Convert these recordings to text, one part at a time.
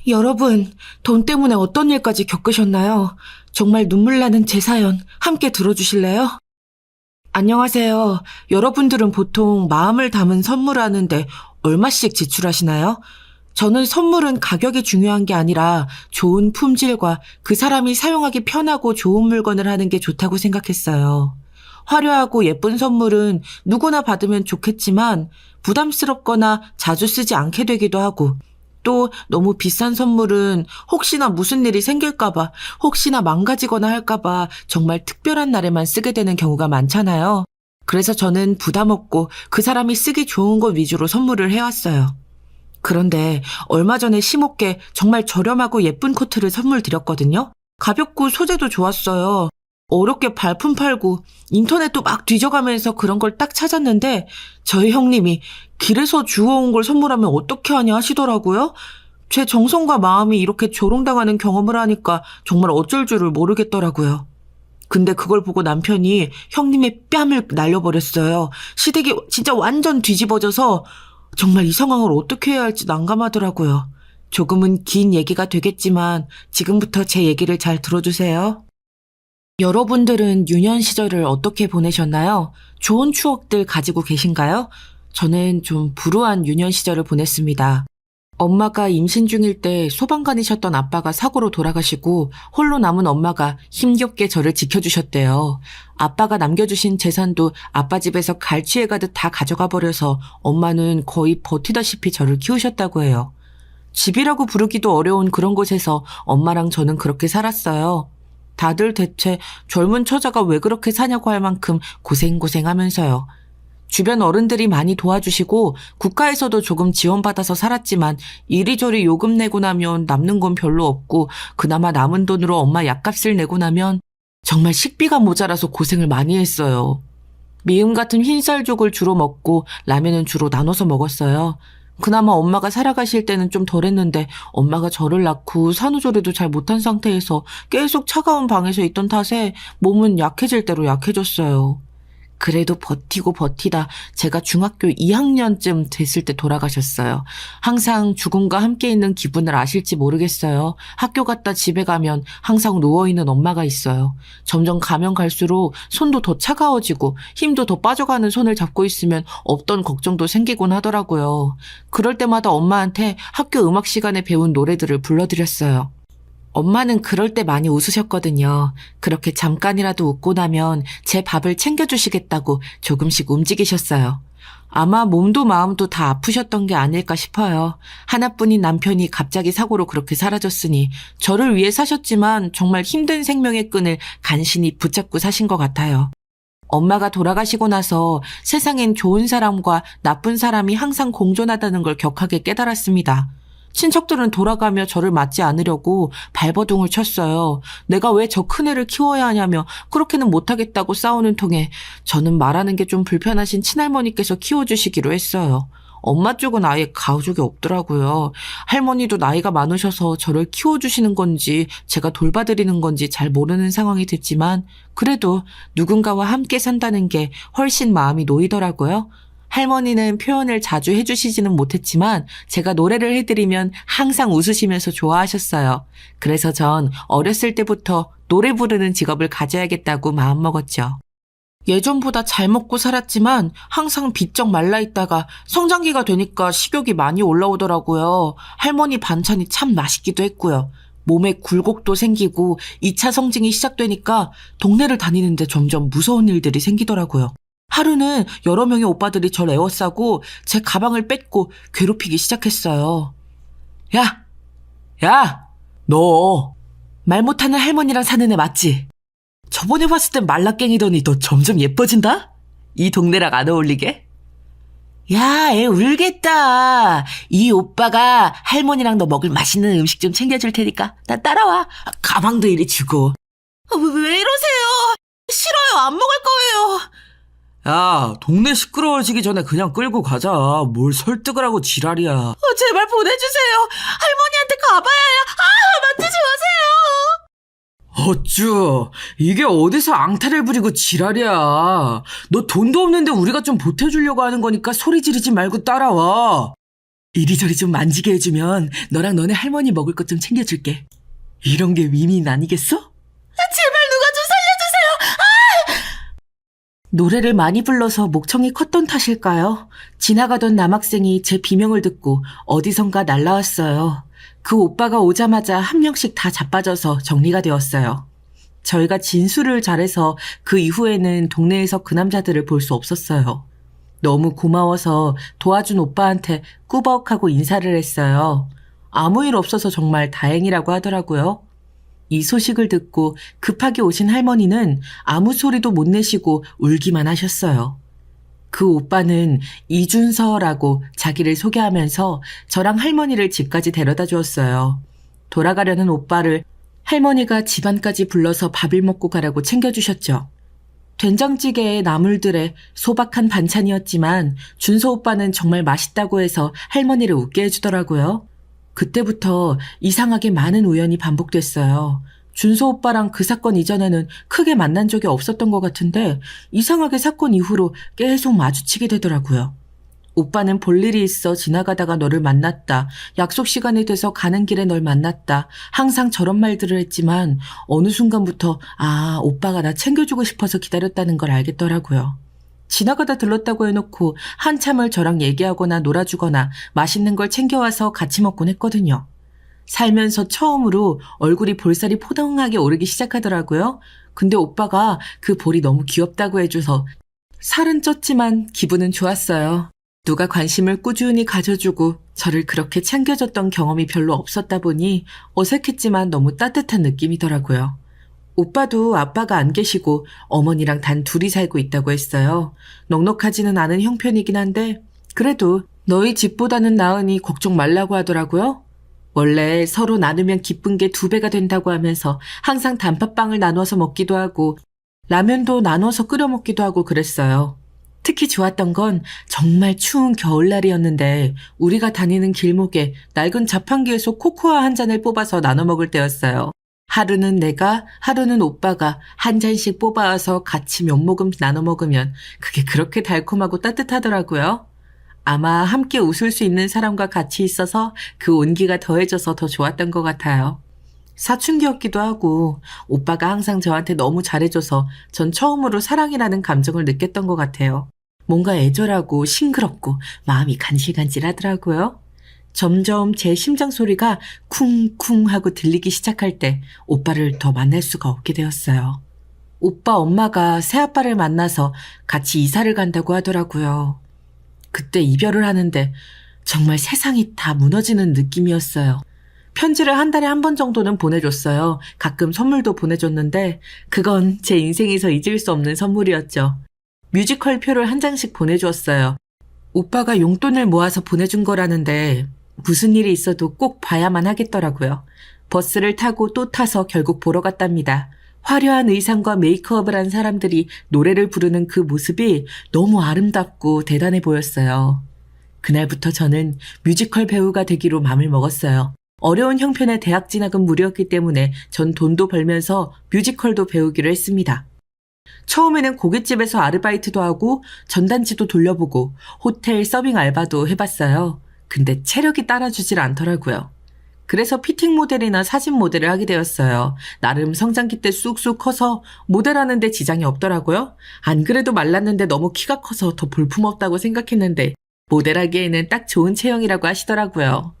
여러분, 돈 때문에 어떤 일까지 겪으셨나요? 정말 눈물 나는 제 사연 함께 들어주실래요? 안녕하세요. 여러분들은 보통 마음을 담은 선물을 하는데 얼마씩 지출하시나요? 저는 선물은 가격이 중요한 게 아니라 좋은 품질과 그 사람이 사용하기 편하고 좋은 물건을 하는 게 좋다고 생각했어요. 화려하고 예쁜 선물은 누구나 받으면 좋겠지만 부담스럽거나 자주 쓰지 않게 되기도 하고, 또 너무 비싼 선물은 혹시나 무슨 일이 생길까봐, 혹시나 망가지거나 할까봐 정말 특별한 날에만 쓰게 되는 경우가 많잖아요. 그래서 저는 부담 없고 그 사람이 쓰기 좋은 것 위주로 선물을 해왔어요. 그런데 얼마 전에 심오께 정말 저렴하고 예쁜 코트를 선물 드렸거든요. 가볍고 소재도 좋았어요. 어렵게 발품 팔고 인터넷도 막 뒤져가면서 그런 걸 딱 찾았는데 저희 형님이 길에서 주워온 걸 선물하면 어떻게 하냐 하시더라고요. 제 정성과 마음이 이렇게 조롱당하는 경험을 하니까 정말 어쩔 줄을 모르겠더라고요. 근데 그걸 보고 남편이 형님의 뺨을 날려버렸어요. 시댁이 진짜 완전 뒤집어져서 정말 이 상황을 어떻게 해야 할지 난감하더라고요. 조금은 긴 얘기가 되겠지만 지금부터 제 얘기를 잘 들어주세요. 여러분들은 유년 시절을 어떻게 보내셨나요? 좋은 추억들 가지고 계신가요? 저는 좀 불우한 유년 시절을 보냈습니다. 엄마가 임신 중일 때 소방관이셨던 아빠가 사고로 돌아가시고 홀로 남은 엄마가 힘겹게 저를 지켜주셨대요. 아빠가 남겨주신 재산도 아빠 집에서 갈취해가듯 다 가져가 버려서 엄마는 거의 버티다시피 저를 키우셨다고 해요. 집이라고 부르기도 어려운 그런 곳에서 엄마랑 저는 그렇게 살았어요. 다들 대체 젊은 처자가 왜 그렇게 사냐고 할 만큼 고생하면서요. 주변 어른들이 많이 도와주시고 국가에서도 조금 지원받아서 살았지만 이리저리 요금 내고 나면 남는 건 별로 없고, 그나마 남은 돈으로 엄마 약값을 내고 나면 정말 식비가 모자라서 고생을 많이 했어요. 미음 같은 흰쌀죽을 주로 먹고 라면은 주로 나눠서 먹었어요. 그나마 엄마가 살아가실 때는 좀 덜했는데 엄마가 저를 낳고 산후조리도 잘 못한 상태에서 계속 차가운 방에서 있던 탓에 몸은 약해질 대로 약해졌어요. 그래도 버티고 버티다 제가 중학교 2학년쯤 됐을 때 돌아가셨어요. 항상 죽음과 함께 있는 기분을 아실지 모르겠어요. 학교 갔다 집에 가면 항상 누워있는 엄마가 있어요. 점점 가면 갈수록 손도 더 차가워지고 힘도 더 빠져가는 손을 잡고 있으면 없던 걱정도 생기곤 하더라고요. 그럴 때마다 엄마한테 학교 음악 시간에 배운 노래들을 불러드렸어요. 엄마는 그럴 때 많이 웃으셨거든요. 그렇게 잠깐이라도 웃고 나면 제 밥을 챙겨주시겠다고 조금씩 움직이셨어요. 아마 몸도 마음도 다 아프셨던 게 아닐까 싶어요. 하나뿐인 남편이 갑자기 사고로 그렇게 사라졌으니 저를 위해 사셨지만 정말 힘든 생명의 끈을 간신히 붙잡고 사신 것 같아요. 엄마가 돌아가시고 나서 세상엔 좋은 사람과 나쁜 사람이 항상 공존하다는 걸 격하게 깨달았습니다. 친척들은 돌아가며 저를 맞지 않으려고 발버둥을 쳤어요. 내가 왜 저 큰애를 키워야 하냐며 그렇게는 못하겠다고 싸우는 통에 저는 말하는 게 좀 불편하신 친할머니께서 키워주시기로 했어요. 엄마 쪽은 아예 가족이 없더라고요. 할머니도 나이가 많으셔서 저를 키워주시는 건지 제가 돌봐드리는 건지 잘 모르는 상황이 됐지만 그래도 누군가와 함께 산다는 게 훨씬 마음이 놓이더라고요. 할머니는 표현을 자주 해주시지는 못했지만 제가 노래를 해드리면 항상 웃으시면서 좋아하셨어요. 그래서 전 어렸을 때부터 노래 부르는 직업을 가져야겠다고 마음먹었죠. 예전보다 잘 먹고 살았지만 항상 비쩍 말라있다가 성장기가 되니까 식욕이 많이 올라오더라고요. 할머니 반찬이 참 맛있기도 했고요. 몸에 굴곡도 생기고 2차 성징이 시작되니까 동네를 다니는데 점점 무서운 일들이 생기더라고요. 하루는 여러 명의 오빠들이 절 에워싸고 제 가방을 뺏고 괴롭히기 시작했어요. 야! 야! 너 말 못하는 할머니랑 사는 애 맞지? 저번에 봤을 땐 말라깽이더니 너 점점 예뻐진다? 이 동네랑 안 어울리게? 야, 애 울겠다. 이 오빠가 할머니랑 너 먹을 맛있는 음식 좀 챙겨줄 테니까 나 따라와. 가방도 이리 주고. 왜 이러세요? 싫어요. 안 먹을 거예요. 야, 동네 시끄러워지기 전에 그냥 끌고 가자. 뭘 설득을 하고 지랄이야. 제발 보내주세요. 할머니한테 가봐야 해요. 만지지 마세요. 어쭈, 이게 어디서 앙탈을 부리고 지랄이야. 너 돈도 없는데 우리가 좀 보태주려고 하는 거니까 소리 지르지 말고 따라와. 이리저리 좀 만지게 해주면 너랑 너네 할머니 먹을 것 좀 챙겨줄게. 이런 게 윈윈 아니겠어? 제발 누가 좀 살려주세요. 노래를 많이 불러서 목청이 컸던 탓일까요? 지나가던 남학생이 제 비명을 듣고 어디선가 날라왔어요. 그 오빠가 오자마자 한 명씩 다 자빠져서 정리가 되었어요. 저희가 진술을 잘해서 그 이후에는 동네에서 그 남자들을 볼 수 없었어요. 너무 고마워서 도와준 오빠한테 꾸벅하고 인사를 했어요. 아무 일 없어서 정말 다행이라고 하더라고요. 이 소식을 듣고 급하게 오신 할머니는 아무 소리도 못 내시고 울기만 하셨어요. 그 오빠는 이준서라고 자기를 소개하면서 저랑 할머니를 집까지 데려다 주었어요. 돌아가려는 오빠를 할머니가 집안까지 불러서 밥을 먹고 가라고 챙겨주셨죠. 된장찌개에 나물들에 소박한 반찬이었지만 준서 오빠는 정말 맛있다고 해서 할머니를 웃게 해주더라고요. 그때부터 이상하게 많은 우연이 반복됐어요. 준서 오빠랑 그 사건 이전에는 크게 만난 적이 없었던 것 같은데 이상하게 사건 이후로 계속 마주치게 되더라고요. 오빠는 볼 일이 있어 지나가다가 너를 만났다. 약속 시간이 돼서 가는 길에 널 만났다. 항상 저런 말들을 했지만 어느 순간부터 오빠가 나 챙겨주고 싶어서 기다렸다는 걸 알겠더라고요. 지나가다 들렀다고 해놓고 한참을 저랑 얘기하거나 놀아주거나 맛있는 걸 챙겨와서 같이 먹곤 했거든요. 살면서 처음으로 얼굴이 볼살이 포동하게 오르기 시작하더라고요. 근데 오빠가 그 볼이 너무 귀엽다고 해줘서 살은 쪘지만 기분은 좋았어요. 누가 관심을 꾸준히 가져주고 저를 그렇게 챙겨줬던 경험이 별로 없었다 보니 어색했지만 너무 따뜻한 느낌이더라고요. 오빠도 아빠가 안 계시고 어머니랑 단 둘이 살고 있다고 했어요. 넉넉하지는 않은 형편이긴 한데 그래도 너희 집보다는 나으니 걱정 말라고 하더라고요. 원래 서로 나누면 기쁜 게 2배가 된다고 하면서 항상 단팥빵을 나눠서 먹기도 하고 라면도 나눠서 끓여 먹기도 하고 그랬어요. 특히 좋았던 건 정말 추운 겨울날이었는데 우리가 다니는 길목에 낡은 자판기에서 코코아 한 잔을 뽑아서 나눠 먹을 때였어요. 하루는 내가, 하루는 오빠가 한 잔씩 뽑아와서 같이 몇 모금 나눠 먹으면 그게 그렇게 달콤하고 따뜻하더라고요. 아마 함께 웃을 수 있는 사람과 같이 있어서 그 온기가 더해져서 더 좋았던 것 같아요. 사춘기였기도 하고 오빠가 항상 저한테 너무 잘해줘서 전 처음으로 사랑이라는 감정을 느꼈던 것 같아요. 뭔가 애절하고 싱그럽고 마음이 간질간질하더라고요. 점점 제 심장 소리가 쿵쿵 하고 들리기 시작할 때 오빠를 더 만날 수가 없게 되었어요. 오빠 엄마가 새아빠를 만나서 같이 이사를 간다고 하더라고요. 그때 이별을 하는데 정말 세상이 다 무너지는 느낌이었어요. 편지를 한 달에 한 번 정도는 보내줬어요. 가끔 선물도 보내줬는데 그건 제 인생에서 잊을 수 없는 선물이었죠. 뮤지컬 표를 한 장씩 보내주었어요. 오빠가 용돈을 모아서 보내준 거라는데 무슨 일이 있어도 꼭 봐야만 하겠더라고요. 버스를 타고 또 타서 결국 보러 갔답니다. 화려한 의상과 메이크업을 한 사람들이 노래를 부르는 그 모습이 너무 아름답고 대단해 보였어요. 그날부터 저는 뮤지컬 배우가 되기로 마음을 먹었어요. 어려운 형편의 대학 진학은 무리였기 때문에 전 돈도 벌면서 뮤지컬도 배우기로 했습니다. 처음에는 고깃집에서 아르바이트도 하고 전단지도 돌려보고 호텔 서빙 알바도 해봤어요. 근데 체력이 따라주질 않더라고요. 그래서 피팅 모델이나 사진 모델을 하게 되었어요. 나름 성장기 때 쑥쑥 커서 모델하는데 지장이 없더라고요. 안 그래도 말랐는데 너무 키가 커서 더 볼품없다고 생각했는데 모델하기에는 딱 좋은 체형이라고 하시더라고요.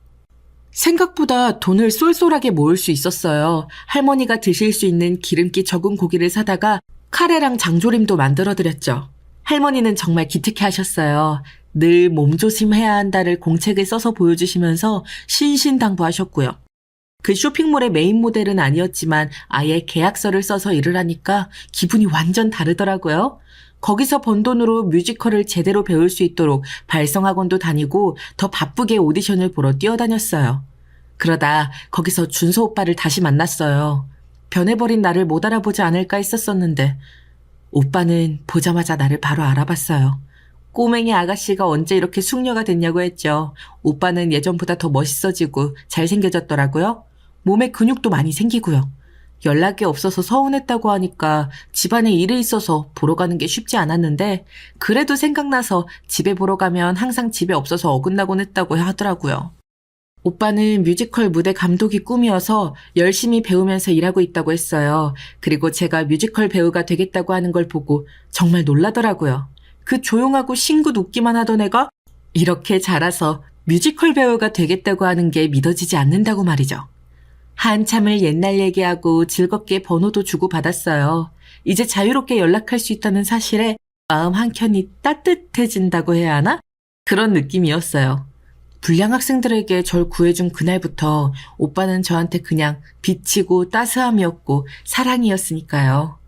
생각보다 돈을 쏠쏠하게 모을 수 있었어요. 할머니가 드실 수 있는 기름기 적은 고기를 사다가 카레랑 장조림도 만들어드렸죠. 할머니는 정말 기특해 하셨어요. 늘 몸조심해야 한다를 공책에 써서 보여주시면서 신신당부하셨고요. 그 쇼핑몰의 메인 모델은 아니었지만 아예 계약서를 써서 일을 하니까 기분이 완전 다르더라고요. 거기서 번 돈으로 뮤지컬을 제대로 배울 수 있도록 발성학원도 다니고 더 바쁘게 오디션을 보러 뛰어다녔어요. 그러다 거기서 준서 오빠를 다시 만났어요. 변해버린 나를 못 알아보지 않을까 했었었는데 오빠는 보자마자 나를 바로 알아봤어요. 꼬맹이 아가씨가 언제 이렇게 숙녀가 됐냐고 했죠. 오빠는 예전보다 더 멋있어지고 잘생겨졌더라고요. 몸에 근육도 많이 생기고요. 연락이 없어서 서운했다고 하니까 집안에 일이 있어서 보러 가는 게 쉽지 않았는데 그래도 생각나서 집에 보러 가면 항상 집에 없어서 어긋나곤 했다고 하더라고요. 오빠는 뮤지컬 무대 감독이 꿈이어서 열심히 배우면서 일하고 있다고 했어요. 그리고 제가 뮤지컬 배우가 되겠다고 하는 걸 보고 정말 놀라더라고요. 그 조용하고 싱긋 웃기만 하던 애가 이렇게 자라서 뮤지컬 배우가 되겠다고 하는 게 믿어지지 않는다고 말이죠. 한참을 옛날 얘기하고 즐겁게 번호도 주고받았어요. 이제 자유롭게 연락할 수 있다는 사실에 마음 한켠이 따뜻해진다고 해야 하나? 그런 느낌이었어요. 불량 학생들에게 절 구해준 그날부터 오빠는 저한테 그냥 빛이고 따스함이었고 사랑이었으니까요.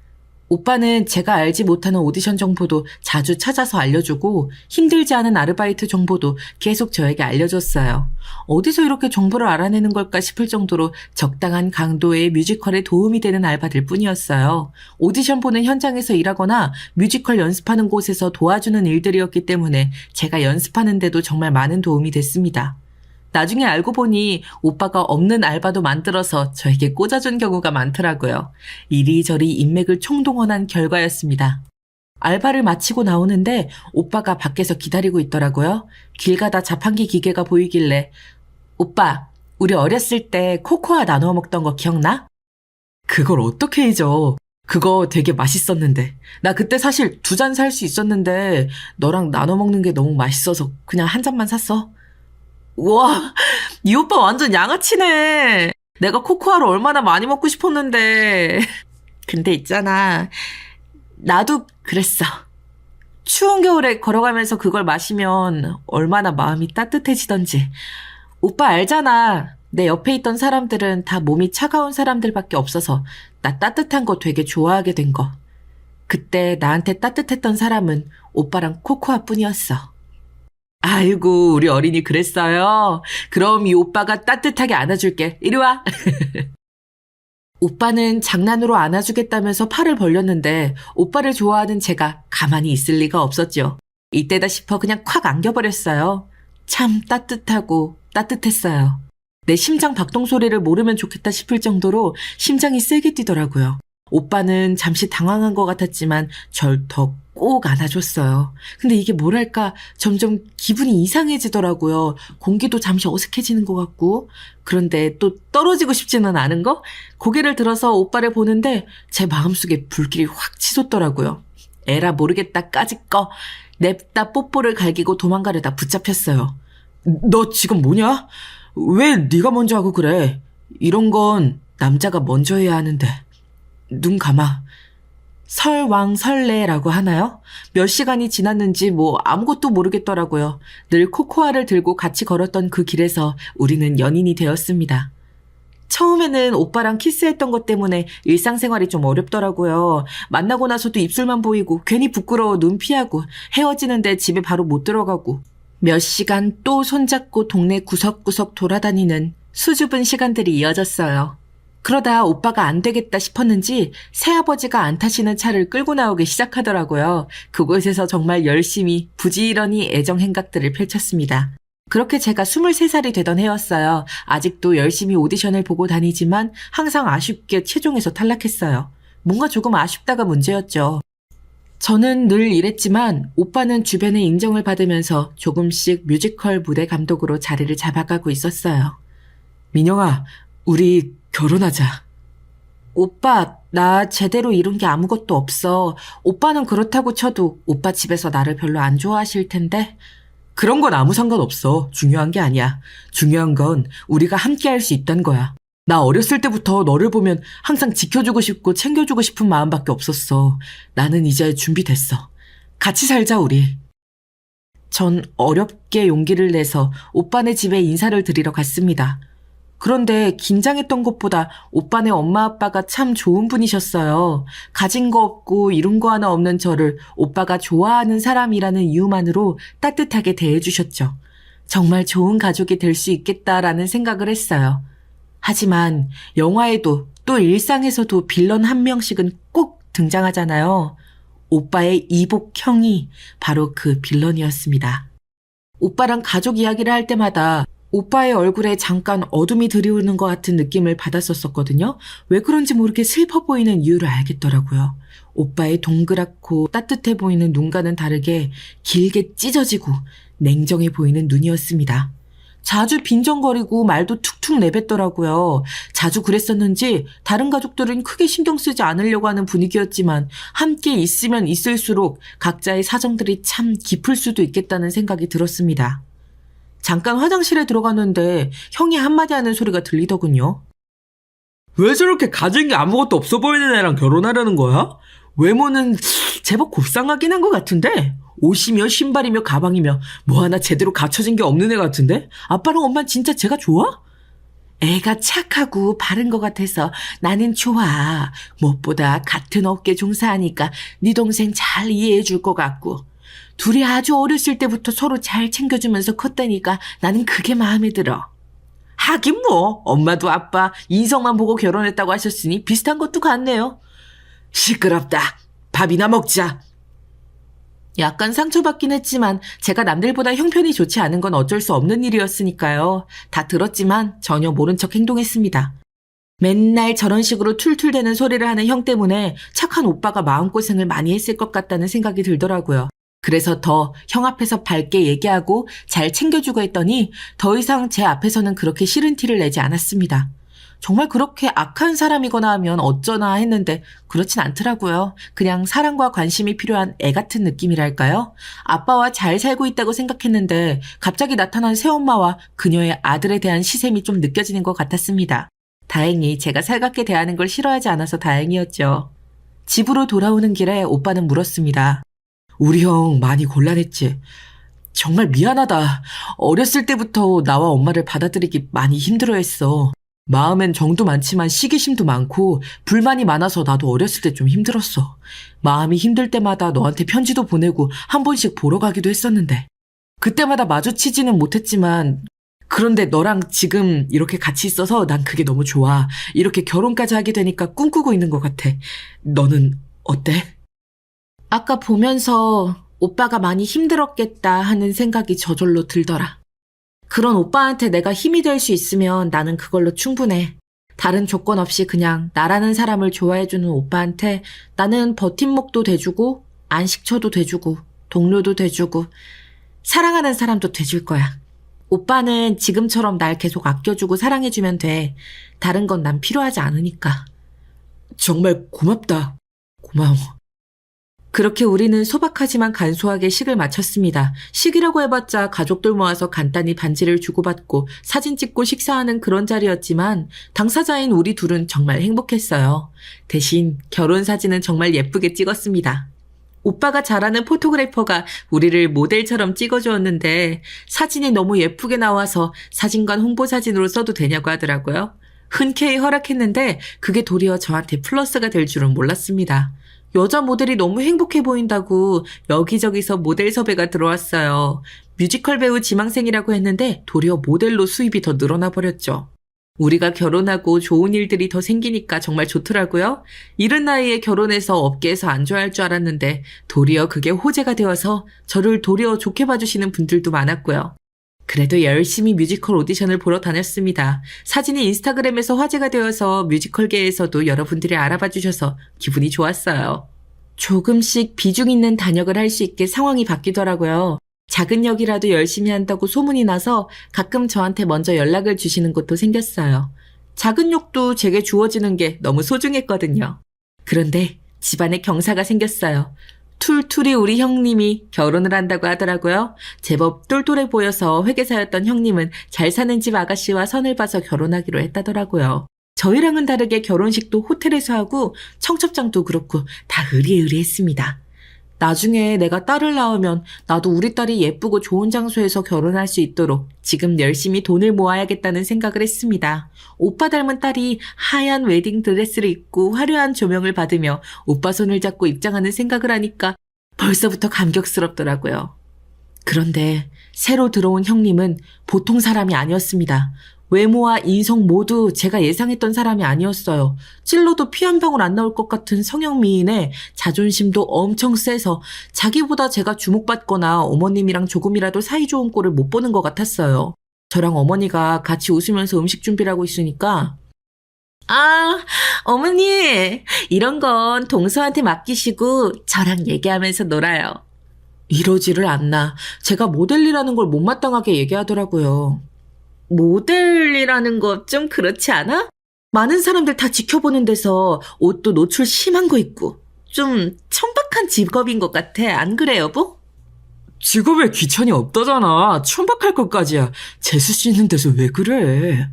오빠는 제가 알지 못하는 오디션 정보도 자주 찾아서 알려주고 힘들지 않은 아르바이트 정보도 계속 저에게 알려줬어요. 어디서 이렇게 정보를 알아내는 걸까 싶을 정도로 적당한 강도의 뮤지컬에 도움이 되는 알바들 뿐이었어요. 오디션 보는 현장에서 일하거나 뮤지컬 연습하는 곳에서 도와주는 일들이었기 때문에 제가 연습하는데도 정말 많은 도움이 됐습니다. 나중에 알고 보니 오빠가 없는 알바도 만들어서 저에게 꽂아준 경우가 많더라고요. 이리저리 인맥을 총동원한 결과였습니다. 알바를 마치고 나오는데 오빠가 밖에서 기다리고 있더라고요. 길 가다 자판기 기계가 보이길래 오빠, 우리 어렸을 때 코코아 나눠 먹던 거 기억나? 그걸 어떻게 잊어? 그거 되게 맛있었는데. 나 그때 사실 2잔 살 수 있었는데 너랑 나눠 먹는 게 너무 맛있어서 그냥 한 잔만 샀어. 우와, 이 오빠 완전 양아치네. 내가 코코아를 얼마나 많이 먹고 싶었는데. 근데 있잖아, 나도 그랬어. 추운 겨울에 걸어가면서 그걸 마시면 얼마나 마음이 따뜻해지던지. 오빠 알잖아. 내 옆에 있던 사람들은 다 몸이 차가운 사람들밖에 없어서 나 따뜻한 거 되게 좋아하게 된 거. 그때 나한테 따뜻했던 사람은 오빠랑 코코아뿐이었어. 아이고, 우리 어린이 그랬어요. 그럼 이 오빠가 따뜻하게 안아줄게. 이리 와. 오빠는 장난으로 안아주겠다면서 팔을 벌렸는데 오빠를 좋아하는 제가 가만히 있을 리가 없었죠. 이때다 싶어 그냥 콱 안겨버렸어요. 참 따뜻하고 따뜻했어요. 내 심장 박동 소리를 모르면 좋겠다 싶을 정도로 심장이 세게 뛰더라고요. 오빠는 잠시 당황한 것 같았지만 절 더 꼭 안아줬어요. 근데 이게 뭐랄까 점점 기분이 이상해지더라고요. 공기도 잠시 어색해지는 것 같고. 그런데 또 떨어지고 싶지는 않은 거? 고개를 들어서 오빠를 보는데 제 마음속에 불길이 확 치솟더라고요. 에라 모르겠다 까짓 거. 냅다 뽀뽀를 갈기고 도망가려다 붙잡혔어요. 너 지금 뭐냐? 왜 네가 먼저 하고 그래? 이런 건 남자가 먼저 해야 하는데. 눈 감아. 설왕설래라고 하나요? 몇 시간이 지났는지 아무것도 모르겠더라고요. 늘 코코아를 들고 같이 걸었던 그 길에서 우리는 연인이 되었습니다. 처음에는 오빠랑 키스했던 것 때문에 일상생활이 좀 어렵더라고요. 만나고 나서도 입술만 보이고 괜히 부끄러워 눈 피하고 헤어지는데 집에 바로 못 들어가고 몇 시간 또 손잡고 동네 구석구석 돌아다니는 수줍은 시간들이 이어졌어요. 그러다 오빠가 안 되겠다 싶었는지 새아버지가 안 타시는 차를 끌고 나오기 시작하더라고요. 그곳에서 정말 열심히 부지런히 애정 행각들을 펼쳤습니다. 그렇게 제가 23살이 되던 해였어요. 아직도 열심히 오디션을 보고 다니지만 항상 아쉽게 최종에서 탈락했어요. 뭔가 조금 아쉽다가 문제였죠. 저는 늘 이랬지만 오빠는 주변의 인정을 받으면서 조금씩 뮤지컬 무대 감독으로 자리를 잡아가고 있었어요. 민영아, 우리 결혼하자. 오빠, 나 제대로 이룬 게 아무것도 없어. 오빠는 그렇다고 쳐도 오빠 집에서 나를 별로 안 좋아하실 텐데. 그런 건 아무 상관없어. 중요한 게 아니야. 중요한 건 우리가 함께 할 수 있다는 거야. 나 어렸을 때부터 너를 보면 항상 지켜주고 싶고 챙겨주고 싶은 마음밖에 없었어. 나는 이제 준비됐어. 같이 살자, 우리. 전 어렵게 용기를 내서 오빠네 집에 인사를 드리러 갔습니다. 그런데 긴장했던 것보다 오빠네 엄마 아빠가 참 좋은 분이셨어요. 가진 거 없고 이룬 거 하나 없는 저를 오빠가 좋아하는 사람이라는 이유만으로 따뜻하게 대해주셨죠. 정말 좋은 가족이 될 수 있겠다라는 생각을 했어요. 하지만 영화에도 또 일상에서도 빌런 한 명씩은 꼭 등장하잖아요. 오빠의 이복 형이 바로 그 빌런이었습니다. 오빠랑 가족 이야기를 할 때마다 오빠의 얼굴에 잠깐 어둠이 드리우는 것 같은 느낌을 받았었거든요. 왜 그런지 모르게 슬퍼 보이는 이유를 알겠더라고요. 오빠의 동그랗고 따뜻해 보이는 눈과는 다르게 길게 찢어지고 냉정해 보이는 눈이었습니다. 자주 빈정거리고 말도 툭툭 내뱉더라고요. 자주 그랬었는지 다른 가족들은 크게 신경 쓰지 않으려고 하는 분위기였지만 함께 있으면 있을수록 각자의 사정들이 참 깊을 수도 있겠다는 생각이 들었습니다. 잠깐 화장실에 들어갔는데 형이 한마디 하는 소리가 들리더군요. 왜 저렇게 가진 게 아무것도 없어 보이는 애랑 결혼하려는 거야? 외모는 제법 곱상하긴 한 것 같은데 옷이며 신발이며 가방이며 뭐 하나 제대로 갖춰진 게 없는 애 같은데? 아빠랑 엄마는 진짜 제가 좋아? 애가 착하고 바른 것 같아서 나는 좋아. 무엇보다 같은 업계 종사하니까 네 동생 잘 이해해 줄 것 같고 둘이 아주 어렸을 때부터 서로 잘 챙겨주면서 컸다니까 나는 그게 마음에 들어. 하긴 뭐 엄마도 아빠 인성만 보고 결혼했다고 하셨으니 비슷한 것도 같네요. 시끄럽다. 밥이나 먹자. 약간 상처받긴 했지만 제가 남들보다 형편이 좋지 않은 건 어쩔 수 없는 일이었으니까요. 다 들었지만 전혀 모른 척 행동했습니다. 맨날 저런 식으로 툴툴대는 소리를 하는 형 때문에 착한 오빠가 마음고생을 많이 했을 것 같다는 생각이 들더라고요. 그래서 더 형 앞에서 밝게 얘기하고 잘 챙겨주고 했더니 더 이상 제 앞에서는 그렇게 싫은 티를 내지 않았습니다. 정말 그렇게 악한 사람이거나 하면 어쩌나 했는데 그렇진 않더라고요. 그냥 사랑과 관심이 필요한 애 같은 느낌이랄까요? 아빠와 잘 살고 있다고 생각했는데 갑자기 나타난 새엄마와 그녀의 아들에 대한 시샘이 좀 느껴지는 것 같았습니다. 다행히 제가 살갑게 대하는 걸 싫어하지 않아서 다행이었죠. 집으로 돌아오는 길에 오빠는 물었습니다. 우리 형 많이 곤란했지? 정말 미안하다. 어렸을 때부터 나와 엄마를 받아들이기 많이 힘들어했어. 마음엔 정도 많지만 시기심도 많고 불만이 많아서 나도 어렸을 때 좀 힘들었어. 마음이 힘들 때마다 너한테 편지도 보내고 한 번씩 보러 가기도 했었는데 그때마다 마주치지는 못했지만 그런데 너랑 지금 이렇게 같이 있어서 난 그게 너무 좋아. 이렇게 결혼까지 하게 되니까 꿈꾸고 있는 것 같아. 너는 어때? 아까 보면서 오빠가 많이 힘들었겠다 하는 생각이 저절로 들더라. 그런 오빠한테 내가 힘이 될 수 있으면 나는 그걸로 충분해. 다른 조건 없이 그냥 나라는 사람을 좋아해주는 오빠한테 나는 버팀목도 돼주고 안식처도 돼주고 동료도 돼주고 사랑하는 사람도 돼줄 거야. 오빠는 지금처럼 날 계속 아껴주고 사랑해주면 돼. 다른 건 난 필요하지 않으니까. 정말 고맙다. 고마워. 그렇게 우리는 소박하지만 간소하게 식을 마쳤습니다. 식이라고 해봤자 가족들 모아서 간단히 반지를 주고받고 사진 찍고 식사하는 그런 자리였지만 당사자인 우리 둘은 정말 행복했어요. 대신 결혼 사진은 정말 예쁘게 찍었습니다. 오빠가 잘하는 포토그래퍼가 우리를 모델처럼 찍어주었는데 사진이 너무 예쁘게 나와서 사진관 홍보사진으로 써도 되냐고 하더라고요. 흔쾌히 허락했는데 그게 도리어 저한테 플러스가 될 줄은 몰랐습니다. 여자 모델이 너무 행복해 보인다고 여기저기서 모델 섭외가 들어왔어요. 뮤지컬 배우 지망생이라고 했는데 도리어 모델로 수입이 더 늘어나 버렸죠. 우리가 결혼하고 좋은 일들이 더 생기니까 정말 좋더라고요. 이른 나이에 결혼해서 업계에서 안 좋아할 줄 알았는데 도리어 그게 호재가 되어서 저를 도리어 좋게 봐주시는 분들도 많았고요. 그래도 열심히 뮤지컬 오디션을 보러 다녔습니다. 사진이 인스타그램에서 화제가 되어서 뮤지컬계에서도 여러분들이 알아봐 주셔서 기분이 좋았어요. 조금씩 비중 있는 단역을 할 수 있게 상황이 바뀌더라고요. 작은 역이라도 열심히 한다고 소문이 나서 가끔 저한테 먼저 연락을 주시는 곳도 생겼어요. 작은 역도 제게 주어지는 게 너무 소중했거든요. 그런데 집안에 경사가 생겼어요. 툴툴이 우리 형님이 결혼을 한다고 하더라고요. 제법 똘똘해 보여서 회계사였던 형님은 잘 사는 집 아가씨와 선을 봐서 결혼하기로 했다더라고요. 저희랑은 다르게 결혼식도 호텔에서 하고 청첩장도 그렇고 다 의리의리했습니다. 나중에 내가 딸을 낳으면 나도 우리 딸이 예쁘고 좋은 장소에서 결혼할 수 있도록 지금 열심히 돈을 모아야겠다는 생각을 했습니다. 오빠 닮은 딸이 하얀 웨딩 드레스를 입고 화려한 조명을 받으며 오빠 손을 잡고 입장하는 생각을 하니까 벌써부터 감격스럽더라고요. 그런데 새로 들어온 형님은 보통 사람이 아니었습니다. 외모와 인성 모두 제가 예상했던 사람이 아니었어요. 찔러도 피 한 방울 안 나올 것 같은 성형 미인에 자존심도 엄청 세서 자기보다 제가 주목받거나 어머님이랑 조금이라도 사이좋은 꼴을 못 보는 것 같았어요. 저랑 어머니가 같이 웃으면서 음식 준비를 하고 있으니까 아, 어머니, 이런 건 동서한테 맡기시고 저랑 얘기하면서 놀아요. 이러지를 않나. 제가 모델이라는 걸 못마땅하게 얘기하더라고요. 모델이라는 거 좀 그렇지 않아? 많은 사람들 다 지켜보는 데서 옷도 노출 심한 거 입고 좀 천박한 직업인 것 같아. 안 그래, 여보? 직업에 귀천이 없다잖아. 천박할 것까지야. 재수 씨 있는 데서 왜 그래?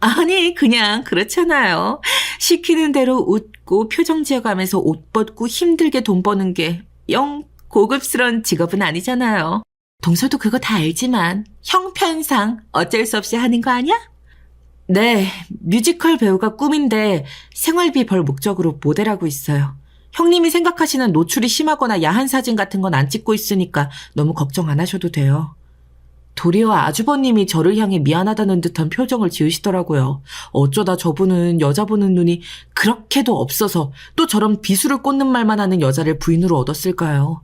아니, 그냥 그렇잖아요. 시키는 대로 웃고 표정 지어가면서 옷 벗고 힘들게 돈 버는 게 영 고급스러운 직업은 아니잖아요. 동서도 그거 다 알지만 형편상 어쩔 수 없이 하는 거 아니야? 네, 뮤지컬 배우가 꿈인데 생활비 벌 목적으로 모델하고 있어요. 형님이 생각하시는 노출이 심하거나 야한 사진 같은 건 안 찍고 있으니까 너무 걱정 안 하셔도 돼요. 도리어 아주버님이 저를 향해 미안하다는 듯한 표정을 지으시더라고요. 어쩌다 저분은 여자 보는 눈이 그렇게도 없어서 또 저런 비수를 꽂는 말만 하는 여자를 부인으로 얻었을까요?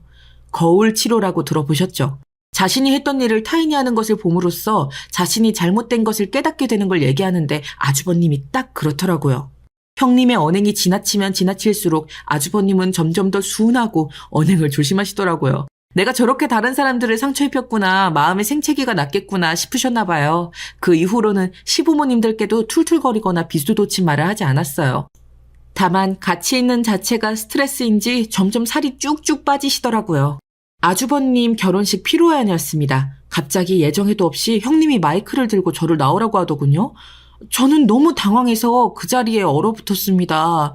거울 치료라고 들어보셨죠? 자신이 했던 일을 타인이 하는 것을 봄으로써 자신이 잘못된 것을 깨닫게 되는 걸 얘기하는데 아주버님이 딱 그렇더라고요. 형님의 언행이 지나치면 지나칠수록 아주버님은 점점 더 순하고 언행을 조심하시더라고요. 내가 저렇게 다른 사람들을 상처 입혔구나, 마음의 생채기가 났겠구나 싶으셨나 봐요. 그 이후로는 시부모님들께도 툴툴거리거나 비수도친 말을 하지 않았어요. 다만 같이 있는 자체가 스트레스인지 점점 살이 쭉쭉 빠지시더라고요. 아주버님 결혼식 피로연이었습니다. 갑자기 예정에도 없이 형님이 마이크를 들고 저를 나오라고 하더군요. 저는 너무 당황해서 그 자리에 얼어붙었습니다.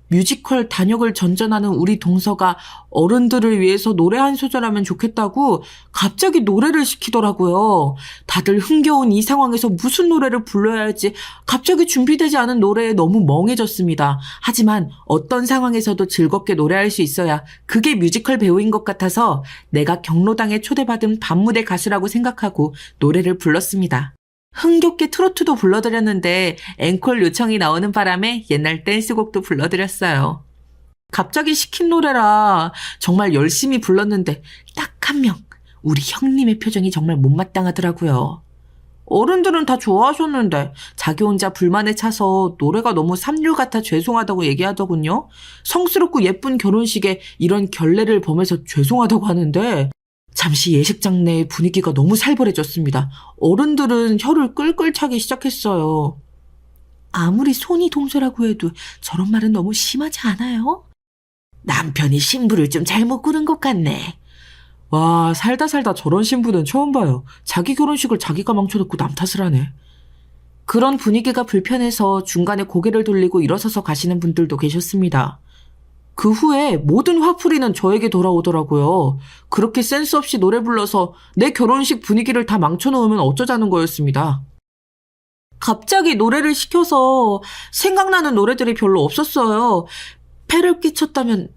뮤지컬 단역을 전전하는 우리 동서가 어른들을 위해서 노래 한 소절하면 좋겠다고 갑자기 노래를 시키더라고요. 다들 흥겨운 이 상황에서 무슨 노래를 불러야 할지 갑자기 준비되지 않은 노래에 너무 멍해졌습니다. 하지만 어떤 상황에서도 즐겁게 노래할 수 있어야 그게 뮤지컬 배우인 것 같아서 내가 경로당에 초대받은 밤무대 가수라고 생각하고 노래를 불렀습니다. 흥겹게 트로트도 불러드렸는데 앵콜 요청이 나오는 바람에 옛날 댄스곡도 불러드렸어요. 갑자기 시킨 노래라 정말 열심히 불렀는데 딱 한 명, 우리 형님의 표정이 정말 못마땅하더라고요. 어른들은 다 좋아하셨는데 자기 혼자 불만에 차서 노래가 너무 삼류 같아 죄송하다고 얘기하더군요. 성스럽고 예쁜 결혼식에 이런 결례를 범해서 죄송하다고 하는데 잠시 예식장 내 분위기가 너무 살벌해졌습니다. 어른들은 혀를 끌끌 차기 시작했어요. 아무리 손이 동서라고 해도 저런 말은 너무 심하지 않아요? 남편이 신부를 좀 잘못 고른 것 같네. 와, 살다 저런 신부는 처음 봐요. 자기 결혼식을 자기가 망쳐놓고 남 탓을 하네. 그런 분위기가 불편해서 중간에 고개를 돌리고 일어서서 가시는 분들도 계셨습니다. 그 후에 모든 화풀이는 저에게 돌아오더라고요. 그렇게 센스 없이 노래 불러서 내 결혼식 분위기를 다 망쳐놓으면 어쩌자는 거였습니다. 갑자기 노래를 시켜서 생각나는 노래들이 별로 없었어요. 폐를 끼쳤다면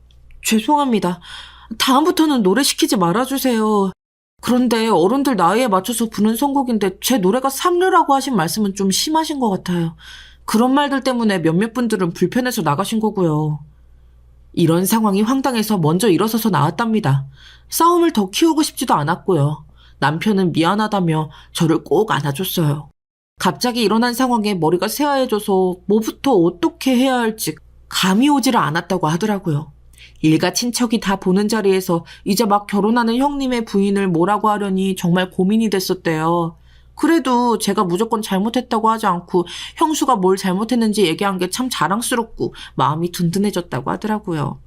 죄송합니다. 다음부터는 노래 시키지 말아주세요. 그런데 어른들 나이에 맞춰서 부는 선곡인데 제 노래가 삼류라고 하신 말씀은 좀 심하신 것 같아요. 그런 말들 때문에 몇몇 분들은 불편해서 나가신 거고요. 이런 상황이 황당해서 먼저 일어서서 나왔답니다. 싸움을 더 키우고 싶지도 않았고요. 남편은 미안하다며 저를 꼭 안아줬어요. 갑자기 일어난 상황에 머리가 새하얘져서 뭐부터 어떻게 해야 할지 감이 오지를 않았다고 하더라고요. 일가 친척이 다 보는 자리에서 이제 막 결혼하는 형님의 부인을 뭐라고 하려니 정말 고민이 됐었대요. 그래도 제가 무조건 잘못했다고 하지 않고 형수가 뭘 잘못했는지 얘기한 게 참 자랑스럽고 마음이 든든해졌다고 하더라고요.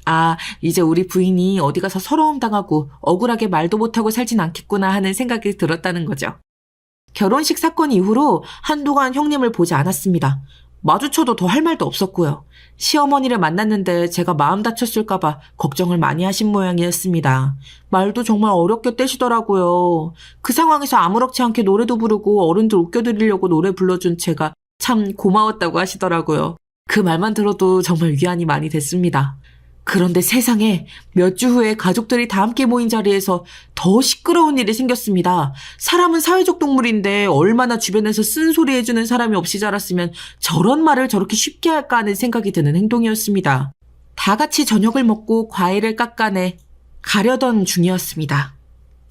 아, 이제 우리 부인이 어디 가서 서러움 당하고 억울하게 말도 못하고 살진 않겠구나 하는 생각이 들었다는 거죠. 결혼식 사건 이후로 한동안 형님을 보지 않았습니다. 마주쳐도 더 할 말도 없었고요. 시어머니를 만났는데 제가 마음 다쳤을까봐 걱정을 많이 하신 모양이었습니다. 말도 정말 어렵게 떼시더라고요. 그 상황에서 아무렇지 않게 노래도 부르고 어른들 웃겨드리려고 노래 불러준 제가 참 고마웠다고 하시더라고요. 그 말만 들어도 정말 위안이 많이 됐습니다. 그런데 세상에 몇 주 후에 가족들이 다 함께 모인 자리에서 더 시끄러운 일이 생겼습니다. 사람은 사회적 동물인데 얼마나 주변에서 쓴소리 해주는 사람이 없이 자랐으면 저런 말을 저렇게 쉽게 할까 하는 생각이 드는 행동이었습니다. 다 같이 저녁을 먹고 과일을 깎아내 가려던 중이었습니다.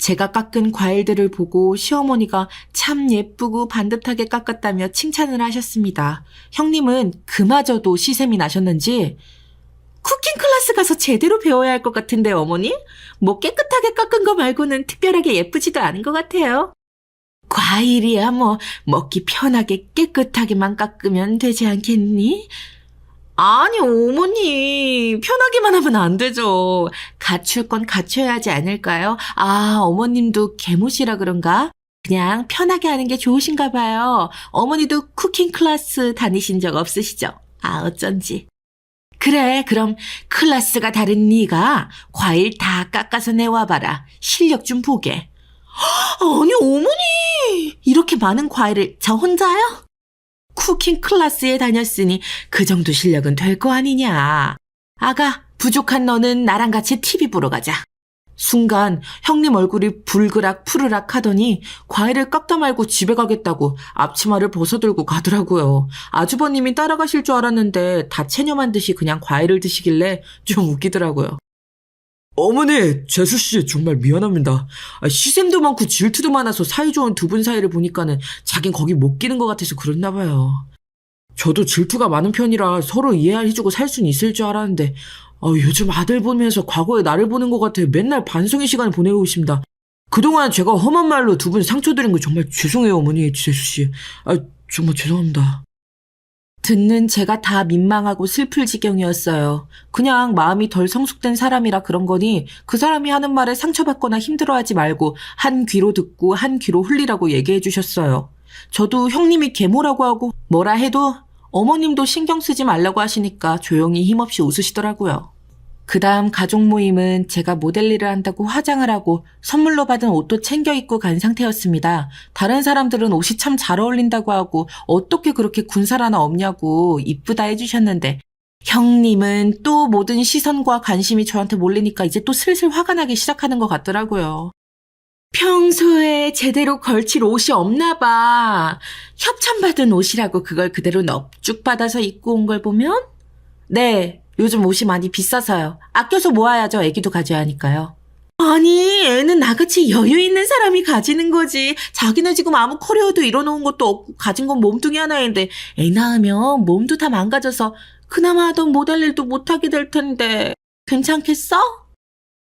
제가 깎은 과일들을 보고 시어머니가 참 예쁘고 반듯하게 깎았다며 칭찬을 하셨습니다. 형님은 그마저도 시샘이 나셨는지 쿠킹 클래스 가서 제대로 배워야 할 것 같은데 어머니? 뭐 깨끗하게 깎은 거 말고는 특별하게 예쁘지도 않은 것 같아요. 과일이야 뭐 먹기 편하게 깨끗하게만 깎으면 되지 않겠니? 아니 어머니 편하게만 하면 안 되죠. 갖출 건 갖춰야 하지 않을까요? 아 어머님도 개못이라 그런가? 그냥 편하게 하는 게 좋으신가 봐요. 어머니도 쿠킹 클래스 다니신 적 없으시죠? 아 어쩐지. 그래 그럼 클래스가 다른 네가 과일 다 깎아서 내와봐라. 실력 좀 보게. 아니 어머니 이렇게 많은 과일을 저 혼자요? 쿠킹 클래스에 다녔으니 그 정도 실력은 될 거 아니냐. 아가 부족한 너는 나랑 같이 TV 보러 가자. 순간 형님 얼굴이 불그락 푸르락 하더니 과일을 깎다 말고 집에 가겠다고 앞치마를 벗어들고 가더라고요. 아주버님이 따라가실 줄 알았는데 다 체념한 듯이 그냥 과일을 드시길래 좀 웃기더라고요. 어머니, 재수씨 정말 미안합니다. 시샘도 많고 질투도 많아서 사이좋은 두 분 사이를 보니까는 자긴 거기 못 끼는 것 같아서 그랬나 봐요. 저도 질투가 많은 편이라 서로 이해해주고 살 수는 있을 줄 알았는데 요즘 아들 보면서 과거의 나를 보는 것 같아 맨날 반성의 시간을 보내고 있습니다. 그동안 제가 험한 말로 두 분 상처드린 거 정말 죄송해요 어머니, 재수씨. 정말 죄송합니다. 듣는 제가 다 민망하고 슬플 지경이었어요. 그냥 마음이 덜 성숙된 사람이라 그런 거니 그 사람이 하는 말에 상처받거나 힘들어하지 말고 한 귀로 듣고 한 귀로 흘리라고 얘기해 주셨어요. 저도 형님이 계모라고 하고 뭐라 해도 어머님도 신경 쓰지 말라고 하시니까 조용히 힘없이 웃으시더라고요. 그 다음 가족 모임은 제가 모델 일을 한다고 화장을 하고 선물로 받은 옷도 챙겨 입고 간 상태였습니다. 다른 사람들은 옷이 참 잘 어울린다고 하고 어떻게 그렇게 군살 하나 없냐고 이쁘다 해주셨는데 형님은 또 모든 시선과 관심이 저한테 몰리니까 이제 또 슬슬 화가 나기 시작하는 것 같더라고요. 평소에 제대로 걸칠 옷이 없나 봐. 협찬받은 옷이라고 그걸 그대로 넙죽 받아서 입고 온 걸 보면? 네, 요즘 옷이 많이 비싸서요. 아껴서 모아야죠. 애기도 가져야 하니까요. 아니, 애는 나같이 여유 있는 사람이 가지는 거지. 자기는 지금 아무 커리어도 이뤄놓은 것도 없고 가진 건 몸뚱이 하나인데 애 낳으면 몸도 다 망가져서 그나마 하던 모델 일도 못하게 될 텐데 괜찮겠어?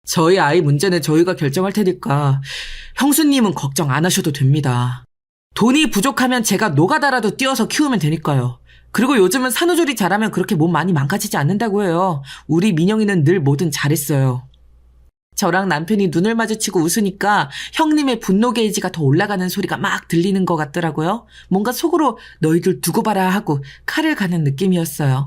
저희 아이 문제는 저희가 결정할 테니까 형수님은 걱정 안 하셔도 됩니다. 돈이 부족하면 제가 노가다라도 띄워서 키우면 되니까요. 그리고 요즘은 산후조리 잘하면 그렇게 몸 많이 망가지지 않는다고 해요. 우리 민영이는 늘 뭐든 잘했어요. 저랑 남편이 눈을 마주치고 웃으니까 형님의 분노 게이지가 더 올라가는 소리가 막 들리는 것 같더라고요. 뭔가 속으로 너희들 두고 봐라 하고 칼을 가는 느낌이었어요.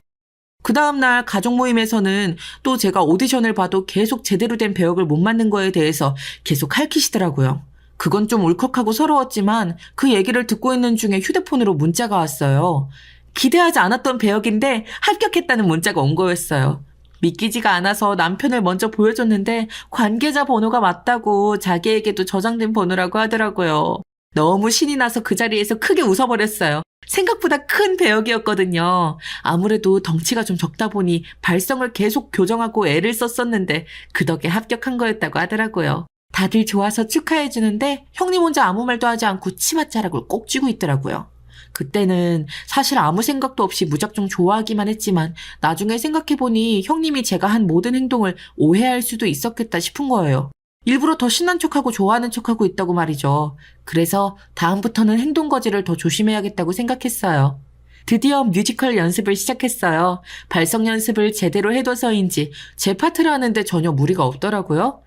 그 다음날 가족 모임에서는 또 제가 오디션을 봐도 계속 제대로 된 배역을 못 맡는 거에 대해서 계속 할퀴시더라고요. 그건 좀 울컥하고 서러웠지만 그 얘기를 듣고 있는 중에 휴대폰으로 문자가 왔어요. 기대하지 않았던 배역인데 합격했다는 문자가 온 거였어요. 믿기지가 않아서 남편을 먼저 보여줬는데 관계자 번호가 맞다고 자기에게도 저장된 번호라고 하더라고요. 너무 신이 나서 그 자리에서 크게 웃어버렸어요. 생각보다 큰 배역이었거든요. 아무래도 덩치가 좀 적다 보니 발성을 계속 교정하고 애를 썼었는데 그 덕에 합격한 거였다고 하더라고요. 다들 좋아서 축하해주는데 형님 혼자 아무 말도 하지 않고 치맛자락을 꼭 쥐고 있더라고요. 그때는 사실 아무 생각도 없이 무작정 좋아하기만 했지만 나중에 생각해보니 형님이 제가 한 모든 행동을 오해할 수도 있었겠다 싶은 거예요. 일부러 더 신난 척하고 좋아하는 척하고 있다고 말이죠. 그래서 다음부터는 행동 거지를 더 조심해야겠다고 생각했어요. 드디어 뮤지컬 연습을 시작했어요. 발성 연습을 제대로 해둬서인지 제 파트를 하는데 전혀 무리가 없더라고요.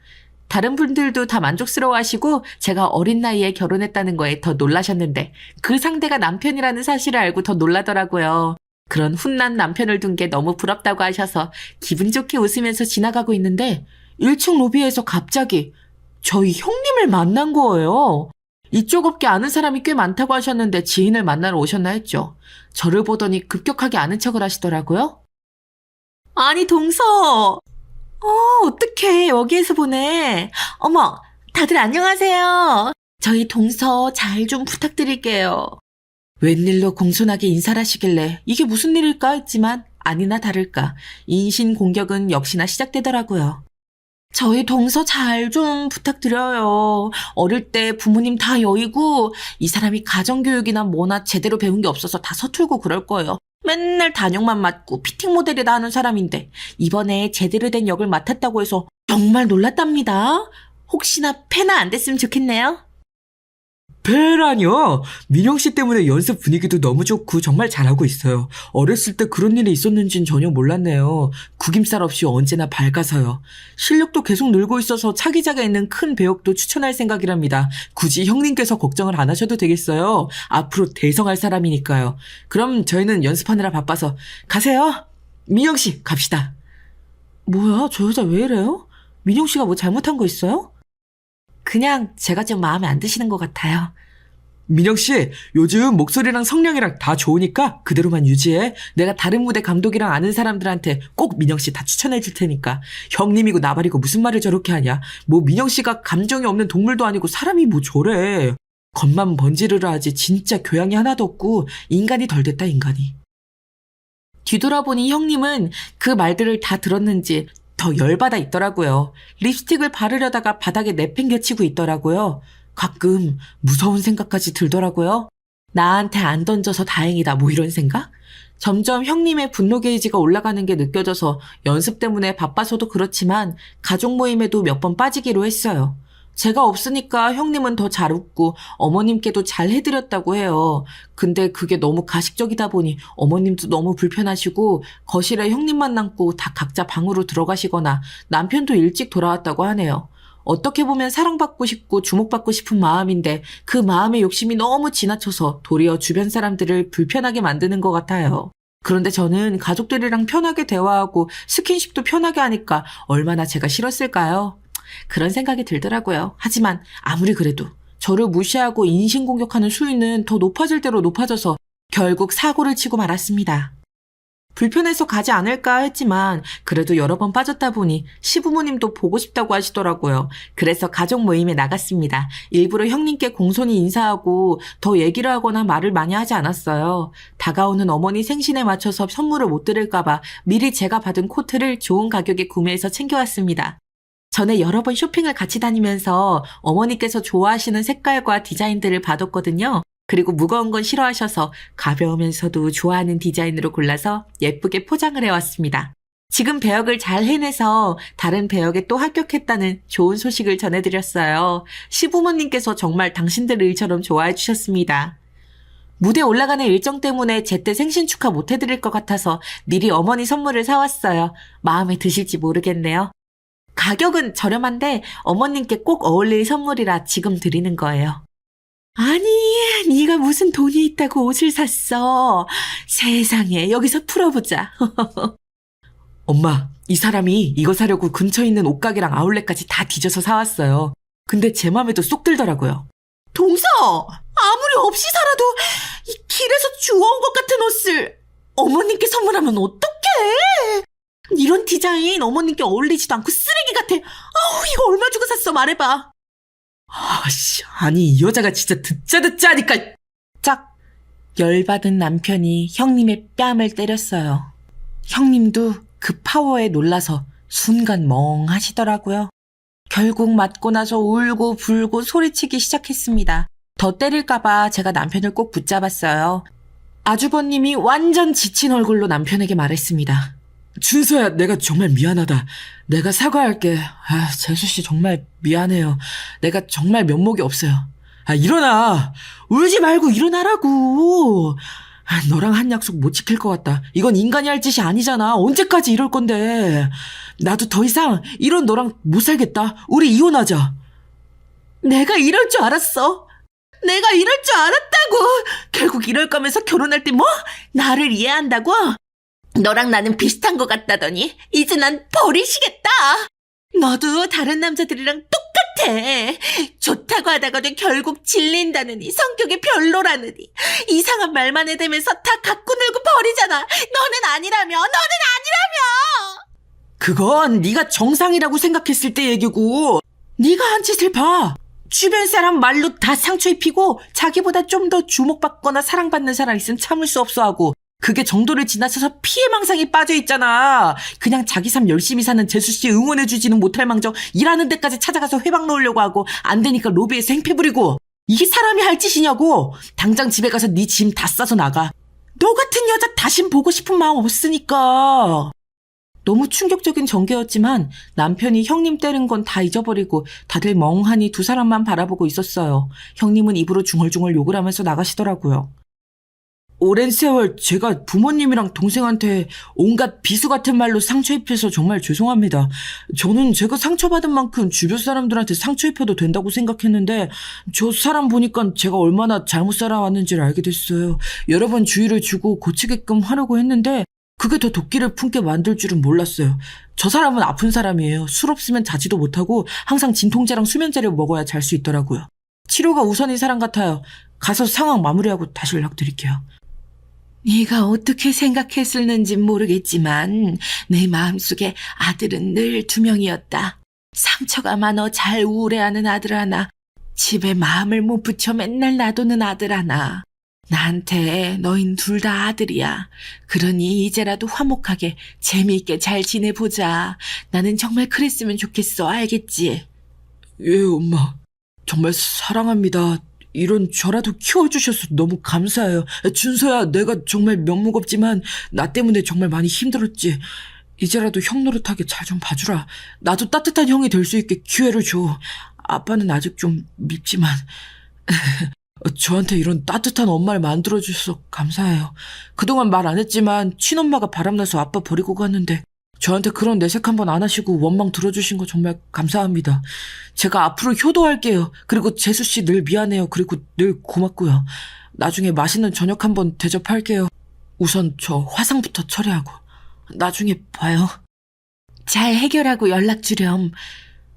다른 분들도 다 만족스러워하시고 제가 어린 나이에 결혼했다는 거에 더 놀라셨는데 그 상대가 남편이라는 사실을 알고 더 놀라더라고요. 그런 훈남 남편을 둔 게 너무 부럽다고 하셔서 기분 좋게 웃으면서 지나가고 있는데 1층 로비에서 갑자기 저희 형님을 만난 거예요. 이쪽 업계 아는 사람이 꽤 많다고 하셨는데 지인을 만나러 오셨나 했죠. 저를 보더니 급격하게 아는 척을 하시더라고요. 아니 동서. 어떡해. 여기에서 보네. 어머, 다들 안녕하세요. 저희 동서 잘 좀 부탁드릴게요. 웬일로 공손하게 인사를 하시길래 이게 무슨 일일까 했지만 아니나 다를까 인신공격은 역시나 시작되더라고요. 저희 동서 잘 좀 부탁드려요. 어릴 때 부모님 다 여의고 이 사람이 가정교육이나 뭐나 제대로 배운 게 없어서 다 서툴고 그럴 거예요. 맨날 단역만 맡고 피팅 모델이다 하는 사람인데 이번에 제대로 된 역을 맡았다고 해서 정말 놀랐답니다. 혹시나 패나 안 됐으면 좋겠네요. 배라뇨. 민영 씨 때문에 연습 분위기도 너무 좋고 정말 잘하고 있어요. 어렸을 때 그런 일이 있었는진 전혀 몰랐네요. 구김살 없이 언제나 밝아서요. 실력도 계속 늘고 있어서 차기자가 있는 큰 배역도 추천할 생각이랍니다. 굳이 형님께서 걱정을 안 하셔도 되겠어요. 앞으로 대성할 사람이니까요. 그럼 저희는 연습하느라 바빠서 가세요. 민영 씨 갑시다. 뭐야, 저 여자 왜 이래요? 민영 씨가 뭐 잘못한 거 있어요? 그냥 제가 좀 마음에 안 드시는 것 같아요. 민영 씨, 요즘 목소리랑 성량이랑 다 좋으니까 그대로만 유지해. 내가 다른 무대 감독이랑 아는 사람들한테 꼭 민영 씨 다 추천해 줄 테니까. 형님이고 나발이고 무슨 말을 저렇게 하냐. 뭐 민영 씨가 감정이 없는 동물도 아니고 사람이 뭐 저래. 겉만 번지르르 하지 진짜 교양이 하나도 없고 인간이 덜 됐다 인간이. 뒤돌아보니 형님은 그 말들을 다 들었는지 더 열받아 있더라고요. 립스틱을 바르려다가 바닥에 내팽개치고 있더라고요. 가끔 무서운 생각까지 들더라고요. 나한테 안 던져서 다행이다 뭐 이런 생각? 점점 형님의 분노 게이지가 올라가는 게 느껴져서 연습 때문에 바빠서도 그렇지만 가족 모임에도 몇 번 빠지기로 했어요. 제가 없으니까 형님은 더 잘 웃고 어머님께도 잘 해드렸다고 해요. 근데 그게 너무 가식적이다 보니 어머님도 너무 불편하시고 거실에 형님만 남고 다 각자 방으로 들어가시거나 남편도 일찍 돌아왔다고 하네요. 어떻게 보면 사랑받고 싶고 주목받고 싶은 마음인데 그 마음의 욕심이 너무 지나쳐서 도리어 주변 사람들을 불편하게 만드는 것 같아요. 그런데 저는 가족들이랑 편하게 대화하고 스킨십도 편하게 하니까 얼마나 제가 싫었을까요? 그런 생각이 들더라고요. 하지만 아무리 그래도 저를 무시하고 인신공격하는 수위는 더 높아질 대로 높아져서 결국 사고를 치고 말았습니다. 불편해서 가지 않을까 했지만 그래도 여러 번 빠졌다 보니 시부모님도 보고 싶다고 하시더라고요. 그래서 가족 모임에 나갔습니다. 일부러 형님께 공손히 인사하고 더 얘기를 하거나 말을 많이 하지 않았어요. 다가오는 어머니 생신에 맞춰서 선물을 못 드릴까봐 미리 제가 받은 코트를 좋은 가격에 구매해서 챙겨왔습니다. 전에 여러 번 쇼핑을 같이 다니면서 어머니께서 좋아하시는 색깔과 디자인들을 봐뒀거든요. 그리고 무거운 건 싫어하셔서 가벼우면서도 좋아하는 디자인으로 골라서 예쁘게 포장을 해왔습니다. 지금 배역을 잘 해내서 다른 배역에 또 합격했다는 좋은 소식을 전해드렸어요. 시부모님께서 정말 당신들 일처럼 좋아해 주셨습니다. 무대 올라가는 일정 때문에 제때 생신 축하 못 해드릴 것 같아서 미리 어머니 선물을 사왔어요. 마음에 드실지 모르겠네요. 가격은 저렴한데 어머님께 꼭 어울릴 선물이라 지금 드리는 거예요. 아니, 네가 무슨 돈이 있다고 옷을 샀어. 세상에, 여기서 풀어보자. 엄마, 이 사람이 이거 사려고 근처에 있는 옷가게랑 아울렛까지 다 뒤져서 사왔어요. 근데 제 맘에도 쏙 들더라고요. 동서! 아무리 없이 살아도 이 길에서 주워온 것 같은 옷을 어머님께 선물하면 어떡해? 이런 디자인 어머님께 어울리지도 않고 쓰레기 같아. 아우, 이거 얼마 주고 샀어? 말해봐. 아니 이 여자가 진짜 듣자 하니까. 짝! 열받은 남편이 형님의 뺨을 때렸어요. 형님도 그 파워에 놀라서 순간 멍하시더라고요. 결국 맞고 나서 울고 불고 소리치기 시작했습니다. 더 때릴까봐 제가 남편을 꼭 붙잡았어요. 아주버님이 완전 지친 얼굴로 남편에게 말했습니다. 준서야, 내가 정말 미안하다. 내가 사과할게. 재수씨 정말 미안해요. 내가 정말 면목이 없어요. 일어나. 울지 말고 일어나라고. 너랑 한 약속 못 지킬 것 같다. 이건 인간이 할 짓이 아니잖아. 언제까지 이럴 건데. 나도 더 이상 이런 너랑 못 살겠다. 우리 이혼하자. 내가 이럴 줄 알았어. 내가 이럴 줄 알았다고. 결국 이럴 거면서 결혼할 때 뭐? 나를 이해한다고? 너랑 나는 비슷한 것 같다더니 이제 난 버리시겠다. 너도 다른 남자들이랑 똑같아. 좋다고 하다가도 결국 질린다느니 성격이 별로라느니 이상한 말만 해대면서 다 갖고 놀고 버리잖아. 너는 아니라며. 그건 네가 정상이라고 생각했을 때 얘기고, 네가 한 짓을 봐. 주변 사람 말로 다 상처 입히고 자기보다 좀 더 주목받거나 사랑받는 사람 있으면 참을 수 없어 하고, 그게 정도를 지나쳐서 피해망상에 빠져 있잖아. 그냥 자기 삶 열심히 사는 재수씨 응원해주지는 못할 망정 일하는 데까지 찾아가서 회방 놓으려고 하고 안 되니까 로비에서 행패 부리고. 이게 사람이 할 짓이냐고. 당장 집에 가서 네 짐 다 싸서 나가. 너 같은 여자 다신 보고 싶은 마음 없으니까. 너무 충격적인 전개였지만 남편이 형님 때린 건 다 잊어버리고 다들 멍하니 두 사람만 바라보고 있었어요. 형님은 입으로 중얼중얼 욕을 하면서 나가시더라고요. 오랜 세월 제가 부모님이랑 동생한테 온갖 비수 같은 말로 상처 입혀서 정말 죄송합니다. 저는 제가 상처받은 만큼 주변 사람들한테 상처 입혀도 된다고 생각했는데 저 사람 보니까 제가 얼마나 잘못 살아왔는지를 알게 됐어요. 여러 번 주의를 주고 고치게끔 하려고 했는데 그게 더 도끼를 품게 만들 줄은 몰랐어요. 저 사람은 아픈 사람이에요. 술 없으면 자지도 못하고 항상 진통제랑 수면제를 먹어야 잘 수 있더라고요. 치료가 우선인 사람 같아요. 가서 상황 마무리하고 다시 연락드릴게요. 네가 어떻게 생각했을는진 모르겠지만 내 마음속에 아들은 늘 두 명이었다. 상처가 많아 잘 우울해하는 아들 하나, 집에 마음을 못 붙여 맨날 놔두는 아들 하나. 나한테 너흰 둘 다 아들이야. 그러니 이제라도 화목하게 재미있게 잘 지내보자. 나는 정말 그랬으면 좋겠어. 알겠지? 예, 엄마. 정말 사랑합니다. 이런 저라도 키워주셔서 너무 감사해요. 준서야, 내가 정말 면목없지만 나 때문에 정말 많이 힘들었지. 이제라도 형 노릇하게 잘 좀 봐주라. 나도 따뜻한 형이 될 수 있게 기회를 줘. 아빠는 아직 좀 밉지만 저한테 이런 따뜻한 엄마를 만들어주셔서 감사해요. 그동안 말 안 했지만 친엄마가 바람나서 아빠 버리고 갔는데 저한테 그런 내색 한번 안 하시고 원망 들어주신 거 정말 감사합니다. 제가 앞으로 효도할게요. 그리고 재수씨 늘 미안해요. 그리고 늘 고맙고요. 나중에 맛있는 저녁 한번 대접할게요. 우선 저 화상부터 처리하고 나중에 봐요. 잘 해결하고 연락 주렴.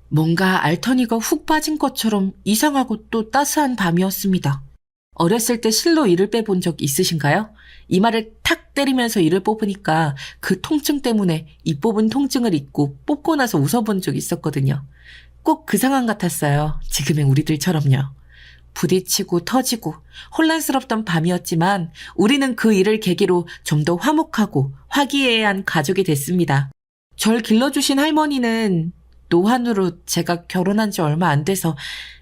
뭔가 알터니가 훅 빠진 것처럼 이상하고 또 따스한 밤이었습니다. 어렸을 때 실로 이를 빼본 적 있으신가요? 이마를 탁 때리면서 이를 뽑으니까 그 통증 때문에 이 뽑은 통증을 잊고 뽑고 나서 웃어본 적 있었거든요. 꼭 그 상황 같았어요. 지금의 우리들처럼요. 부딪히고 터지고 혼란스럽던 밤이었지만 우리는 그 일을 계기로 좀 더 화목하고 화기애애한 가족이 됐습니다. 절 길러주신 할머니는 노환으로 제가 결혼한 지 얼마 안 돼서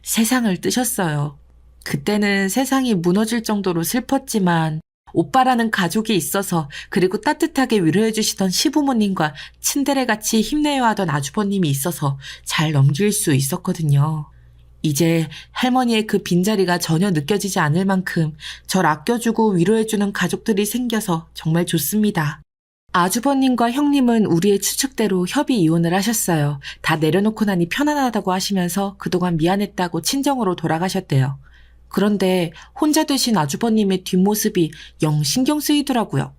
세상을 뜨셨어요. 그때는 세상이 무너질 정도로 슬펐지만 오빠라는 가족이 있어서 그리고 따뜻하게 위로해 주시던 시부모님과 친데레같이 힘내야 하던 아주버님이 있어서 잘 넘길 수 있었거든요. 이제 할머니의 그 빈자리가 전혀 느껴지지 않을 만큼 절 아껴주고 위로해주는 가족들이 생겨서 정말 좋습니다. 아주버님과 형님은 우리의 추측대로 협의 이혼을 하셨어요. 다 내려놓고 나니 편안하다고 하시면서 그동안 미안했다고 친정으로 돌아가셨대요. 그런데 혼자 되신 아주버님의 뒷모습이 영 신경 쓰이더라고요.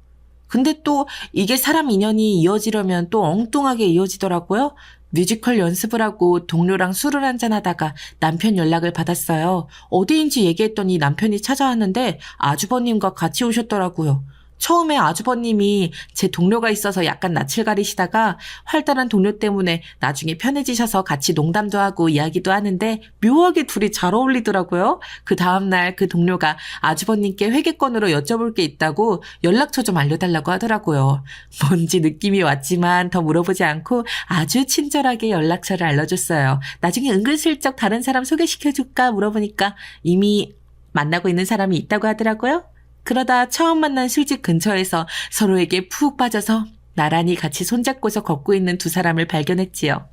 근데 또 이게 사람 인연이 이어지려면 또 엉뚱하게 이어지더라고요. 뮤지컬 연습을 하고 동료랑 술을 한잔하다가 남편 연락을 받았어요. 어디인지 얘기했더니 남편이 찾아왔는데 아주버님과 같이 오셨더라고요. 처음에 아주버님이 제 동료가 있어서 약간 낯을 가리시다가 활달한 동료 때문에 나중에 편해지셔서 같이 농담도 하고 이야기도 하는데 묘하게 둘이 잘 어울리더라고요. 그 다음날 그 동료가 아주버님께 회계권으로 여쭤볼 게 있다고 연락처 좀 알려달라고 하더라고요. 뭔지 느낌이 왔지만 더 물어보지 않고 아주 친절하게 연락처를 알려줬어요. 나중에 은근슬쩍 다른 사람 소개시켜줄까 물어보니까 이미 만나고 있는 사람이 있다고 하더라고요. 그러다 처음 만난 술집 근처에서 서로에게 푹 빠져서 나란히 같이 손잡고서 걷고 있는 두 사람을 발견했지요.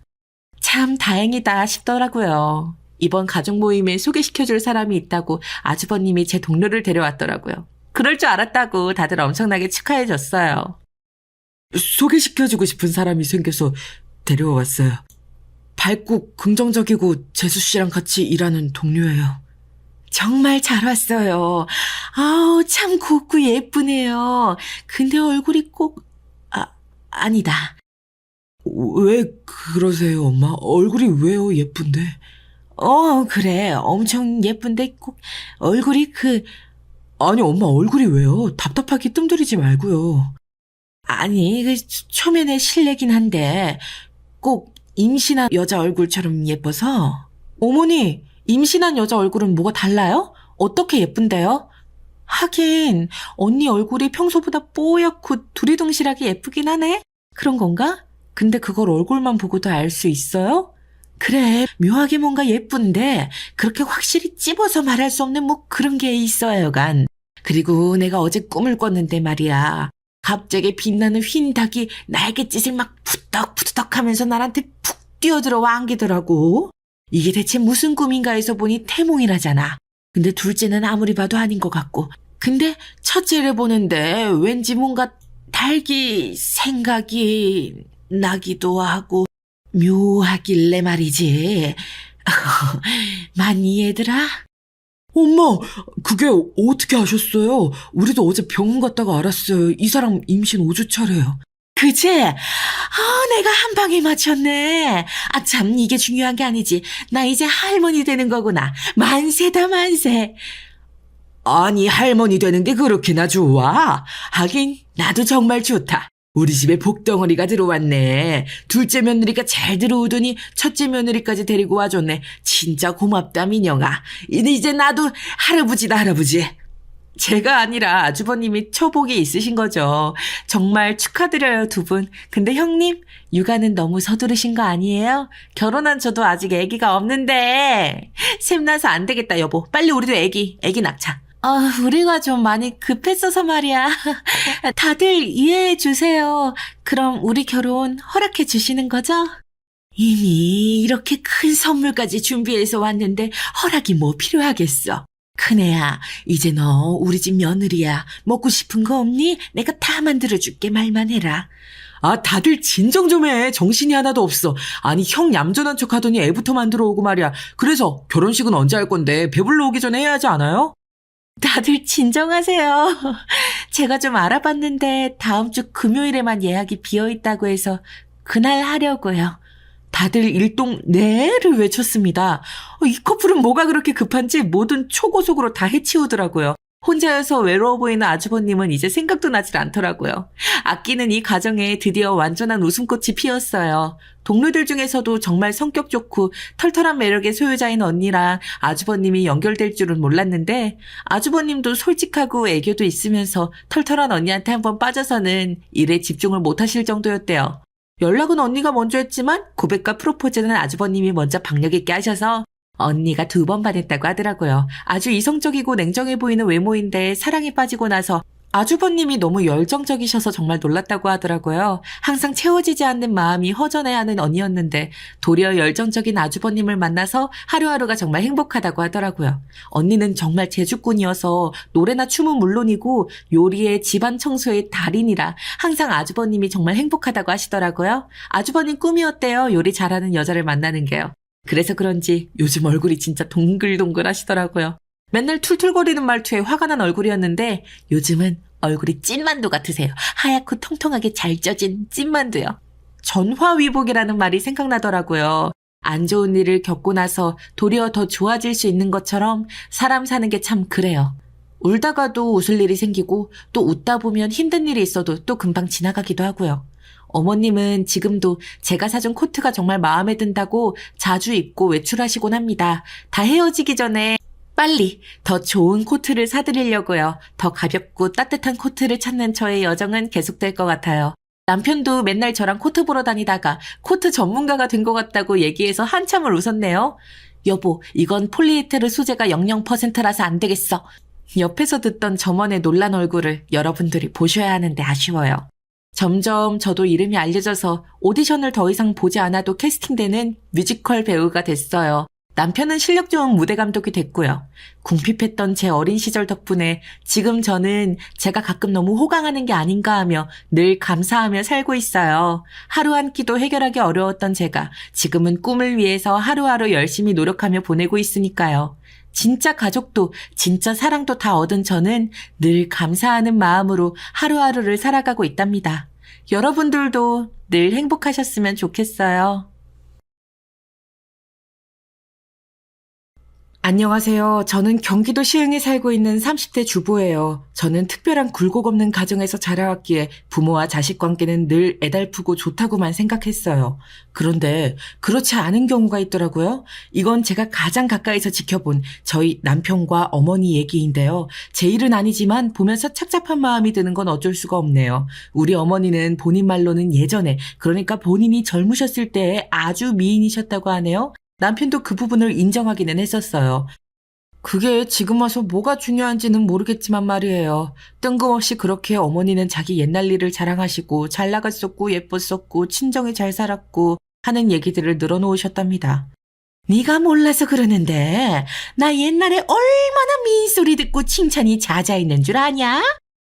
참 다행이다 싶더라고요. 이번 가족 모임에 소개시켜줄 사람이 있다고 아주버님이 제 동료를 데려왔더라고요. 그럴 줄 알았다고 다들 엄청나게 축하해줬어요. 소개시켜주고 싶은 사람이 생겨서 데려왔어요. 밝고 긍정적이고 재수씨랑 같이 일하는 동료예요. 정말 잘 왔어요. 아우, 참 곱고 예쁘네요. 근데 얼굴이 꼭, 아니다. 왜 그러세요, 엄마? 얼굴이 왜요, 예쁜데? 그래. 엄청 예쁜데 꼭 얼굴이 아니, 엄마 얼굴이 왜요? 답답하게 뜸들이지 말고요. 아니, 초면에 실례긴 한데 꼭 임신한 여자 얼굴처럼 예뻐서. 어머니! 임신한 여자 얼굴은 뭐가 달라요? 어떻게 예쁜데요? 하긴 언니 얼굴이 평소보다 뽀얗고 두리둥실하게 예쁘긴 하네. 그런 건가? 근데 그걸 얼굴만 보고도 알 수 있어요? 그래, 묘하게 뭔가 예쁜데 그렇게 확실히 찝어서 말할 수 없는 뭐 그런 게 있어요간. 그리고 내가 어제 꿈을 꿨는데 말이야. 갑자기 빛나는 흰 닭이 날갯짓을 막 푸덕푸덕 하면서 나한테 푹 뛰어들어와 안기더라고. 이게 대체 무슨 꿈인가 해서 보니 태몽이라잖아. 근데 둘째는 아무리 봐도 아닌 것 같고. 근데 첫째를 보는데 왠지 뭔가 닭이 생각이 나기도 하고 묘하길래 말이지. 많이 이해들아? 엄마, 그게 어떻게 아셨어요? 우리도 어제 병원 갔다가 알았어요. 이 사람 임신 5주 차래요. 그치? 내가 한 방에 맞췄네. 아, 참, 이게 중요한 게 아니지. 나 이제 할머니 되는 거구나. 만세다, 만세. 아니, 할머니 되는 게 그렇게나 좋아? 하긴, 나도 정말 좋다. 우리 집에 복덩어리가 들어왔네. 둘째 며느리가 잘 들어오더니 첫째 며느리까지 데리고 와줬네. 진짜 고맙다, 민영아. 이제 나도 할아버지다, 할아버지. 제가 아니라 아주버님이 초복이 있으신 거죠. 정말 축하드려요, 두 분. 근데 형님, 육아는 너무 서두르신 거 아니에요? 결혼한 저도 아직 아기가 없는데. 샘나서 안 되겠다, 여보. 빨리 우리도 아기 낳자. 우리가 좀 많이 급했어서 말이야. 다들 이해해 주세요. 그럼 우리 결혼 허락해 주시는 거죠? 이미 이렇게 큰 선물까지 준비해서 왔는데 허락이 뭐 필요하겠어. 큰애야, 이제 너 우리 집 며느리야. 먹고 싶은 거 없니? 내가 다 만들어줄게. 말만 해라. 아, 다들 진정 좀 해. 정신이 하나도 없어. 아니, 형 얌전한 척 하더니 애부터 만들어 오고 말이야. 그래서 결혼식은 언제 할 건데 배불러 오기 전에 해야 하지 않아요? 다들 진정하세요. 제가 좀 알아봤는데 다음 주 금요일에만 예약이 비어 있다고 해서 그날 하려고요. 다들 일동 네를 외쳤습니다. 이 커플은 뭐가 그렇게 급한지 뭐든 초고속으로 다 해치우더라고요. 혼자여서 외로워 보이는 아주버님은 이제 생각도 나질 않더라고요. 아끼는 이 가정에 드디어 완전한 웃음꽃이 피었어요. 동료들 중에서도 정말 성격 좋고 털털한 매력의 소유자인 언니랑 아주버님이 연결될 줄은 몰랐는데 아주버님도 솔직하고 애교도 있으면서 털털한 언니한테 한번 빠져서는 일에 집중을 못하실 정도였대요. 연락은 언니가 먼저 했지만 고백과 프로포즈는 아주버님이 먼저 박력 있게 하셔서 언니가 2번 반했다고 하더라고요. 아주 이성적이고 냉정해 보이는 외모인데 사랑에 빠지고 나서 아주버님이 너무 열정적이셔서 정말 놀랐다고 하더라고요. 항상 채워지지 않는 마음이 허전해하는 언니였는데 도리어 열정적인 아주버님을 만나서 하루하루가 정말 행복하다고 하더라고요. 언니는 정말 재주꾼이어서 노래나 춤은 물론이고 요리에 집안 청소의 달인이라 항상 아주버님이 정말 행복하다고 하시더라고요. 아주버님 꿈이었대요. 요리 잘하는 여자를 만나는 게요. 그래서 그런지 요즘 얼굴이 진짜 동글동글 하시더라고요. 맨날 툴툴거리는 말투에 화가 난 얼굴이었는데 요즘은 얼굴이 찐만두 같으세요. 하얗고 통통하게 잘 쪄진 찐만두요. 전화위복이라는 말이 생각나더라고요. 안 좋은 일을 겪고 나서 도리어 더 좋아질 수 있는 것처럼 사람 사는 게 참 그래요. 울다가도 웃을 일이 생기고 또 웃다 보면 힘든 일이 있어도 또 금방 지나가기도 하고요. 어머님은 지금도 제가 사준 코트가 정말 마음에 든다고 자주 입고 외출하시곤 합니다. 다 헤어지기 전에 빨리 더 좋은 코트를 사드리려고요. 더 가볍고 따뜻한 코트를 찾는 저의 여정은 계속될 것 같아요. 남편도 맨날 저랑 코트 보러 다니다가 코트 전문가가 된 것 같다고 얘기해서 한참을 웃었네요. 여보, 이건 폴리에스테르 소재가 00%라서 안 되겠어. 옆에서 듣던 점원의 놀란 얼굴을 여러분들이 보셔야 하는데 아쉬워요. 점점 저도 이름이 알려져서 오디션을 더 이상 보지 않아도 캐스팅되는 뮤지컬 배우가 됐어요. 남편은 실력 좋은 무대 감독이 됐고요. 궁핍했던 제 어린 시절 덕분에 지금 저는 제가 가끔 너무 호강하는 게 아닌가 하며 늘 감사하며 살고 있어요. 하루 한 끼도 해결하기 어려웠던 제가 지금은 꿈을 위해서 하루하루 열심히 노력하며 보내고 있으니까요. 진짜 가족도 진짜 사랑도 다 얻은 저는 늘 감사하는 마음으로 하루하루를 살아가고 있답니다. 여러분들도 늘 행복하셨으면 좋겠어요. 안녕하세요. 저는 경기도 시흥에 살고 있는 30대 주부예요. 저는 특별한 굴곡 없는 가정에서 자라왔기에 부모와 자식 관계는 늘 애달프고 좋다고만 생각했어요. 그런데 그렇지 않은 경우가 있더라고요. 이건 제가 가장 가까이서 지켜본 저희 남편과 어머니 얘기인데요. 제 일은 아니지만 보면서 착잡한 마음이 드는 건 어쩔 수가 없네요. 우리 어머니는 본인 말로는 예전에, 그러니까 본인이 젊으셨을 때에 아주 미인이셨다고 하네요. 남편도 그 부분을 인정하기는 했었어요. 그게 지금 와서 뭐가 중요한지는 모르겠지만 말이에요. 뜬금없이 그렇게 어머니는 자기 옛날 일을 자랑하시고 잘 나갔었고 예뻤었고 친정에 잘 살았고 하는 얘기들을 늘어놓으셨답니다. 네가 몰라서 그러는데 나 옛날에 얼마나 미인 소리 듣고 칭찬이 자자했는 줄 아냐?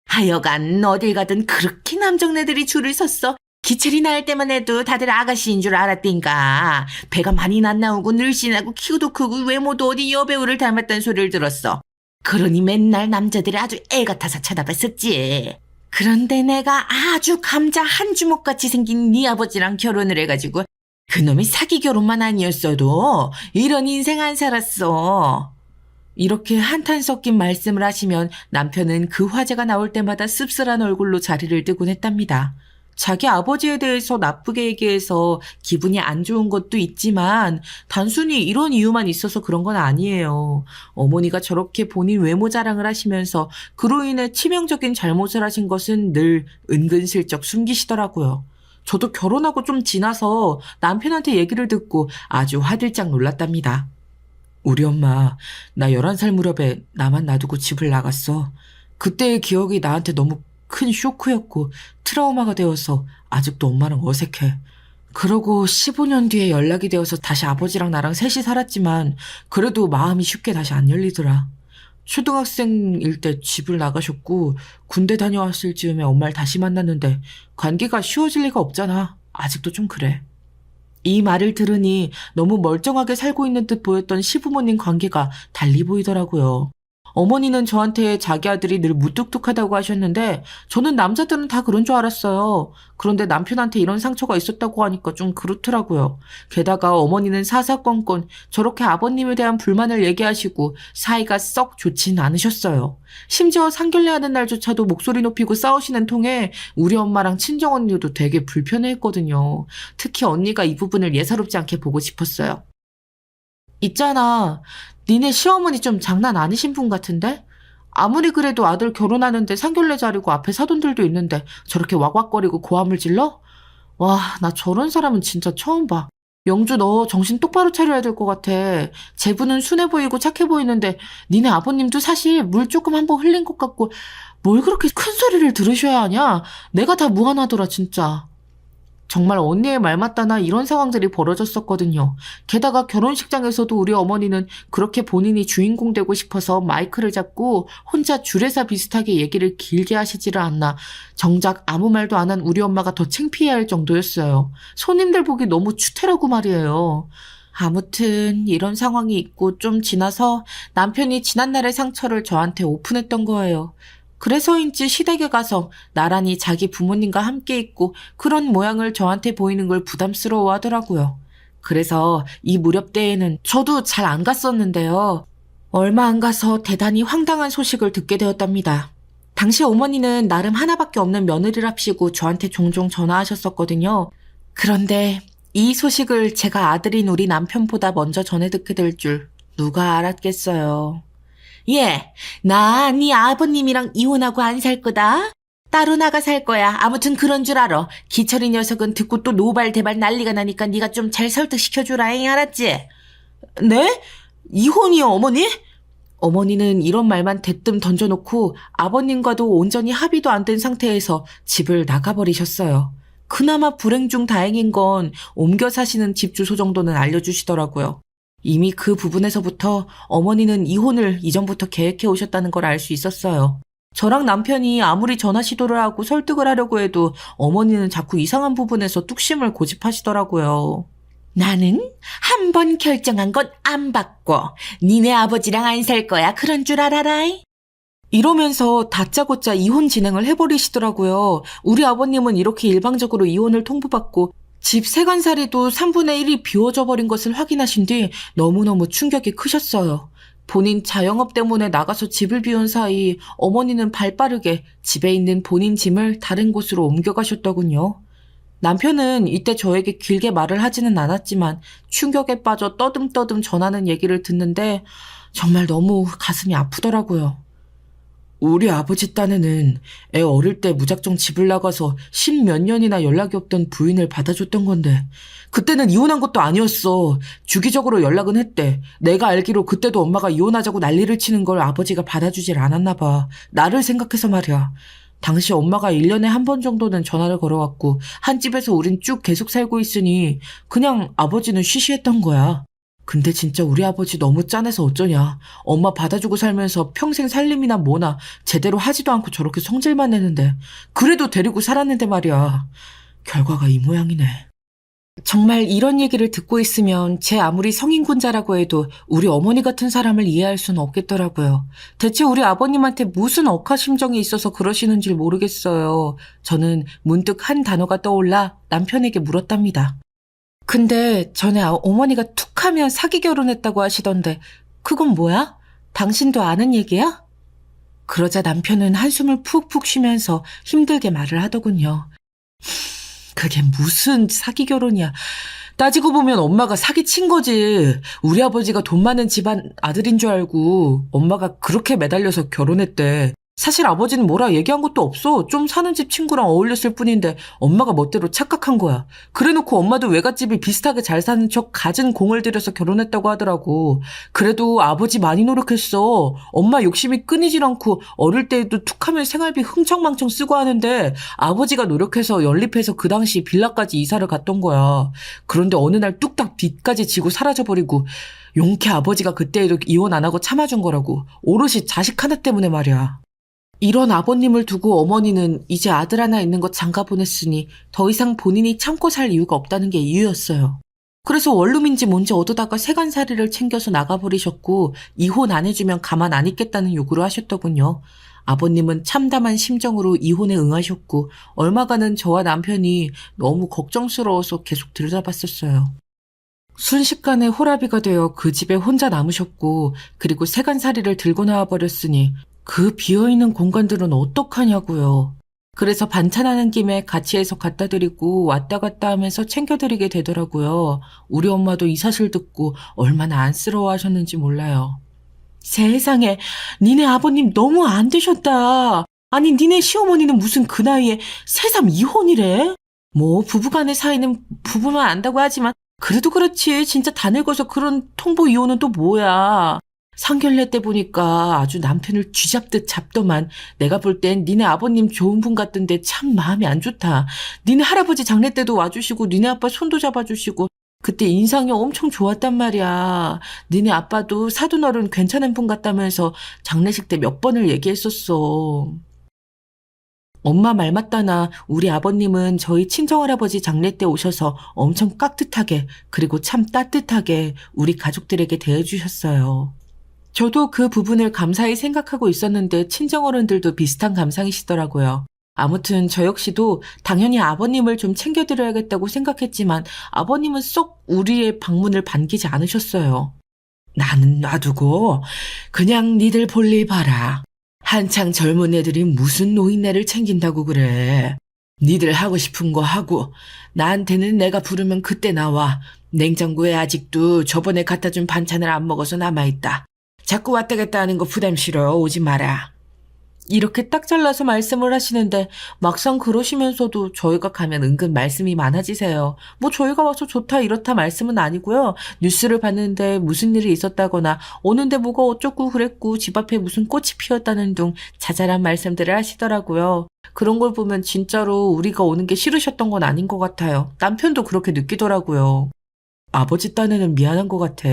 하여간 어딜 가든 그렇게 남정네들이 줄을 섰어. 기철이 날 때만 해도 다들 아가씨인 줄 알았딘가. 배가 많이 안 나오고 늘씬하고 키도 크고 외모도 어디 여배우를 닮았다는 소리를 들었어. 그러니 맨날 남자들이 아주 애 같아서 쳐다봤었지. 그런데 내가 아주 감자 한 주먹같이 생긴 네 아버지랑 결혼을 해가지고 그놈이 사기 결혼만 아니었어도 이런 인생 안 살았어. 이렇게 한탄 섞인 말씀을 하시면 남편은 그 화제가 나올 때마다 씁쓸한 얼굴로 자리를 뜨곤 했답니다. 자기 아버지에 대해서 나쁘게 얘기해서 기분이 안 좋은 것도 있지만 단순히 이런 이유만 있어서 그런 건 아니에요. 어머니가 저렇게 본인 외모 자랑을 하시면서 그로 인해 치명적인 잘못을 하신 것은 늘 은근슬쩍 숨기시더라고요. 저도 결혼하고 좀 지나서 남편한테 얘기를 듣고 아주 화들짝 놀랐답니다. 우리 엄마, 나 11살 무렵에 나만 놔두고 집을 나갔어. 그때의 기억이 나한테 너무 큰 쇼크였고 트라우마가 되어서 아직도 엄마랑 어색해. 그러고 15년 뒤에 연락이 되어서 다시 아버지랑 나랑 셋이 살았지만 그래도 마음이 쉽게 다시 안 열리더라. 초등학생일 때 집을 나가셨고 군대 다녀왔을 즈음에 엄마를 다시 만났는데 관계가 쉬워질 리가 없잖아. 아직도 좀 그래. 이 말을 들으니 너무 멀쩡하게 살고 있는 듯 보였던 시부모님 관계가 달리 보이더라고요. 어머니는 저한테 자기 아들이 늘 무뚝뚝하다고 하셨는데 저는 남자들은 다 그런 줄 알았어요. 그런데 남편한테 이런 상처가 있었다고 하니까 좀 그렇더라고요. 게다가 어머니는 사사건건 저렇게 아버님에 대한 불만을 얘기하시고 사이가 썩 좋진 않으셨어요. 심지어 상견례하는 날조차도 목소리 높이고 싸우시는 통에 우리 엄마랑 친정언니도 되게 불편해했거든요. 특히 언니가 이 부분을 예사롭지 않게 보고 싶었어요. 있잖아. 니네 시어머니 좀 장난 아니신 분 같은데? 아무리 그래도 아들 결혼하는데 상견례 자리고 앞에 사돈들도 있는데 저렇게 왁왁거리고 고함을 질러? 와, 나 저런 사람은 진짜 처음 봐. 영주 너 정신 똑바로 차려야 될 것 같아. 제부는 순해 보이고 착해 보이는데 니네 아버님도 사실 물 조금 한번 흘린 것 같고 뭘 그렇게 큰 소리를 들으셔야 하냐? 내가 다 무안하더라 진짜. 정말 언니의 말 맞다나 이런 상황들이 벌어졌었거든요. 게다가 결혼식장에서도 우리 어머니는 그렇게 본인이 주인공 되고 싶어서 마이크를 잡고 혼자 주례사 비슷하게 얘기를 길게 하시지를 않나 정작 아무 말도 안 한 우리 엄마가 더 창피해할 정도였어요. 손님들 보기 너무 추태라고 말이에요. 아무튼 이런 상황이 있고 좀 지나서 남편이 지난날의 상처를 저한테 오픈했던 거예요. 그래서인지 시댁에 가서 나란히 자기 부모님과 함께 있고 그런 모양을 저한테 보이는 걸 부담스러워 하더라고요. 그래서 이 무렵 때에는 저도 잘 안 갔었는데요. 얼마 안 가서 대단히 황당한 소식을 듣게 되었답니다. 당시 어머니는 나름 하나밖에 없는 며느리랍시고 저한테 종종 전화하셨었거든요. 그런데 이 소식을 제가 아들인 우리 남편보다 먼저 전해 듣게 될 줄 누가 알았겠어요. 예, 나 네 아버님이랑 이혼하고 안 살 거다. 따로 나가 살 거야. 아무튼 그런 줄 알아. 기철이 녀석은 듣고 또 노발대발 난리가 나니까 네가 좀 잘 설득시켜주라잉, 알았지? 네? 이혼이요, 어머니? 어머니는 이런 말만 대뜸 던져놓고 아버님과도 온전히 합의도 안 된 상태에서 집을 나가버리셨어요. 그나마 불행 중 다행인 건 옮겨 사시는 집 주소 정도는 알려주시더라고요. 이미 그 부분에서부터 어머니는 이혼을 이전부터 계획해 오셨다는 걸 알 수 있었어요. 저랑 남편이 아무리 전화 시도를 하고 설득을 하려고 해도 어머니는 자꾸 이상한 부분에서 뚝심을 고집하시더라고요. 나는 한 번 결정한 건 안 바꿔. 니네 아버지랑 안 살 거야. 그런 줄 알아라. 이러면서 다짜고짜 이혼 진행을 해버리시더라고요. 우리 아버님은 이렇게 일방적으로 이혼을 통보받고 집 세간살이도 3분의 1이 비워져 버린 것을 확인하신 뒤 너무너무 충격이 크셨어요. 본인 자영업 때문에 나가서 집을 비운 사이 어머니는 발빠르게 집에 있는 본인 짐을 다른 곳으로 옮겨가셨더군요. 남편은 이때 저에게 길게 말을 하지는 않았지만 충격에 빠져 떠듬떠듬 전하는 얘기를 듣는데 정말 너무 가슴이 아프더라고요. 우리 아버지 딴에는 애 어릴 때 무작정 집을 나가서 10몇 년이나 연락이 없던 부인을 받아줬던 건데 그때는 이혼한 것도 아니었어. 주기적으로 연락은 했대. 내가 알기로 그때도 엄마가 이혼하자고 난리를 치는 걸 아버지가 받아주질 않았나 봐. 나를 생각해서 말이야. 당시 엄마가 1년에 한 번 정도는 전화를 걸어왔고 한 집에서 우린 쭉 계속 살고 있으니 그냥 아버지는 쉬쉬했던 거야. 근데 진짜 우리 아버지 너무 짠해서 어쩌냐. 엄마 받아주고 살면서 평생 살림이나 뭐나 제대로 하지도 않고 저렇게 성질만 내는데 그래도 데리고 살았는데 말이야. 결과가 이 모양이네. 정말 이런 얘기를 듣고 있으면 제 아무리 성인군자라고 해도 우리 어머니 같은 사람을 이해할 수는 없겠더라고요. 대체 우리 아버님한테 무슨 억하심정이 있어서 그러시는지 모르겠어요. 저는 문득 한 단어가 떠올라 남편에게 물었답니다. 근데 전에 어머니가 툭 하면 사기 결혼했다고 하시던데 그건 뭐야? 당신도 아는 얘기야? 그러자 남편은 한숨을 푹푹 쉬면서 힘들게 말을 하더군요. 그게 무슨 사기 결혼이야. 따지고 보면 엄마가 사기친 거지. 우리 아버지가 돈 많은 집안 아들인 줄 알고 엄마가 그렇게 매달려서 결혼했대. 사실 아버지는 뭐라 얘기한 것도 없어. 좀 사는 집 친구랑 어울렸을 뿐인데 엄마가 멋대로 착각한 거야. 그래놓고 엄마도 외갓집이 비슷하게 잘 사는 척 갖은 공을 들여서 결혼했다고 하더라고. 그래도 아버지 많이 노력했어. 엄마 욕심이 끊이질 않고 어릴 때에도 툭하면 생활비 흥청망청 쓰고 하는데 아버지가 노력해서 연립해서 그 당시 빌라까지 이사를 갔던 거야. 그런데 어느 날 뚝딱 빚까지 지고 사라져버리고 용케 아버지가 그때에도 이혼 안 하고 참아준 거라고. 오롯이 자식 하나 때문에 말이야. 이런 아버님을 두고 어머니는 이제 아들 하나 있는 것 장가 보냈으니 더 이상 본인이 참고 살 이유가 없다는 게 이유였어요. 그래서 원룸인지 뭔지 얻어다가 세간살이를 챙겨서 나가버리셨고 이혼 안 해주면 가만 안 있겠다는 요구를 하셨더군요. 아버님은 참담한 심정으로 이혼에 응하셨고 얼마간은 저와 남편이 너무 걱정스러워서 계속 들여다봤었어요. 순식간에 호라비가 되어 그 집에 혼자 남으셨고 그리고 세간살이를 들고 나와버렸으니 그 비어있는 공간들은 어떡하냐고요. 그래서 반찬하는 김에 같이 해서 갖다 드리고 왔다 갔다 하면서 챙겨드리게 되더라고요. 우리 엄마도 이 사실 듣고 얼마나 안쓰러워하셨는지 몰라요. 세상에, 니네 아버님 너무 안 되셨다. 아니, 니네 시어머니는 무슨 그 나이에 새삼 이혼이래? 뭐 부부간의 사이는 부부만 안다고 하지만 그래도 그렇지 진짜 다 늙어서 그런 통보 이혼은 또 뭐야. 상견례 때 보니까 아주 남편을 쥐잡듯 잡더만. 내가 볼 땐 니네 아버님 좋은 분 같던데 참 마음이 안 좋다. 니네 할아버지 장례 때도 와주시고 니네 아빠 손도 잡아주시고 그때 인상이 엄청 좋았단 말이야. 니네 아빠도 사돈어른 괜찮은 분 같다면서 장례식 때 몇 번을 얘기했었어. 엄마 말 맞다나 우리 아버님은 저희 친정할아버지 장례 때 오셔서 엄청 깍듯하게 그리고 참 따뜻하게 우리 가족들에게 대해주셨어요. 저도 그 부분을 감사히 생각하고 있었는데 친정어른들도 비슷한 감상이시더라고요. 아무튼 저 역시도 당연히 아버님을 좀 챙겨드려야겠다고 생각했지만 아버님은 쏙 우리의 방문을 반기지 않으셨어요. 나는 놔두고 그냥 니들 볼일 봐라. 한창 젊은 애들이 무슨 노인네를 챙긴다고 그래. 니들 하고 싶은 거 하고 나한테는 내가 부르면 그때 나와. 냉장고에 아직도 저번에 갖다 준 반찬을 안 먹어서 남아있다. 자꾸 왔다 갔다 하는 거 부담 싫어. 오지 마라. 이렇게 딱 잘라서 말씀을 하시는데 막상 그러시면서도 저희가 가면 은근 말씀이 많아지세요. 뭐 저희가 와서 좋다 이렇다 말씀은 아니고요. 뉴스를 봤는데 무슨 일이 있었다거나 오는데 뭐가 어쩌고 그랬고 집 앞에 무슨 꽃이 피었다는 등 자잘한 말씀들을 하시더라고요. 그런 걸 보면 진짜로 우리가 오는 게 싫으셨던 건 아닌 것 같아요. 남편도 그렇게 느끼더라고요. 아버지 딴에는 미안한 것 같아.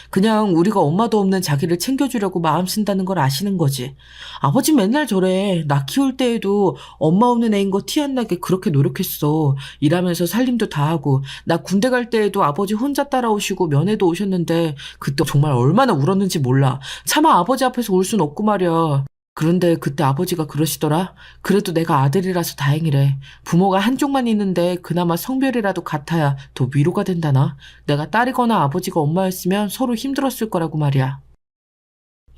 그냥 우리가 엄마도 없는 자기를 챙겨주려고 마음 쓴다는 걸 아시는 거지. 아버지 맨날 저래. 나 키울 때에도 엄마 없는 애인 거 티 안 나게 그렇게 노력했어. 일하면서 살림도 다 하고. 나 군대 갈 때에도 아버지 혼자 따라오시고 면회도 오셨는데 그때 정말 얼마나 울었는지 몰라. 차마 아버지 앞에서 울 순 없고 말이야. 그런데 그때 아버지가 그러시더라. 그래도 내가 아들이라서 다행이래. 부모가 한쪽만 있는데 그나마 성별이라도 같아야 더 위로가 된다나. 내가 딸이거나 아버지가 엄마였으면 서로 힘들었을 거라고 말이야.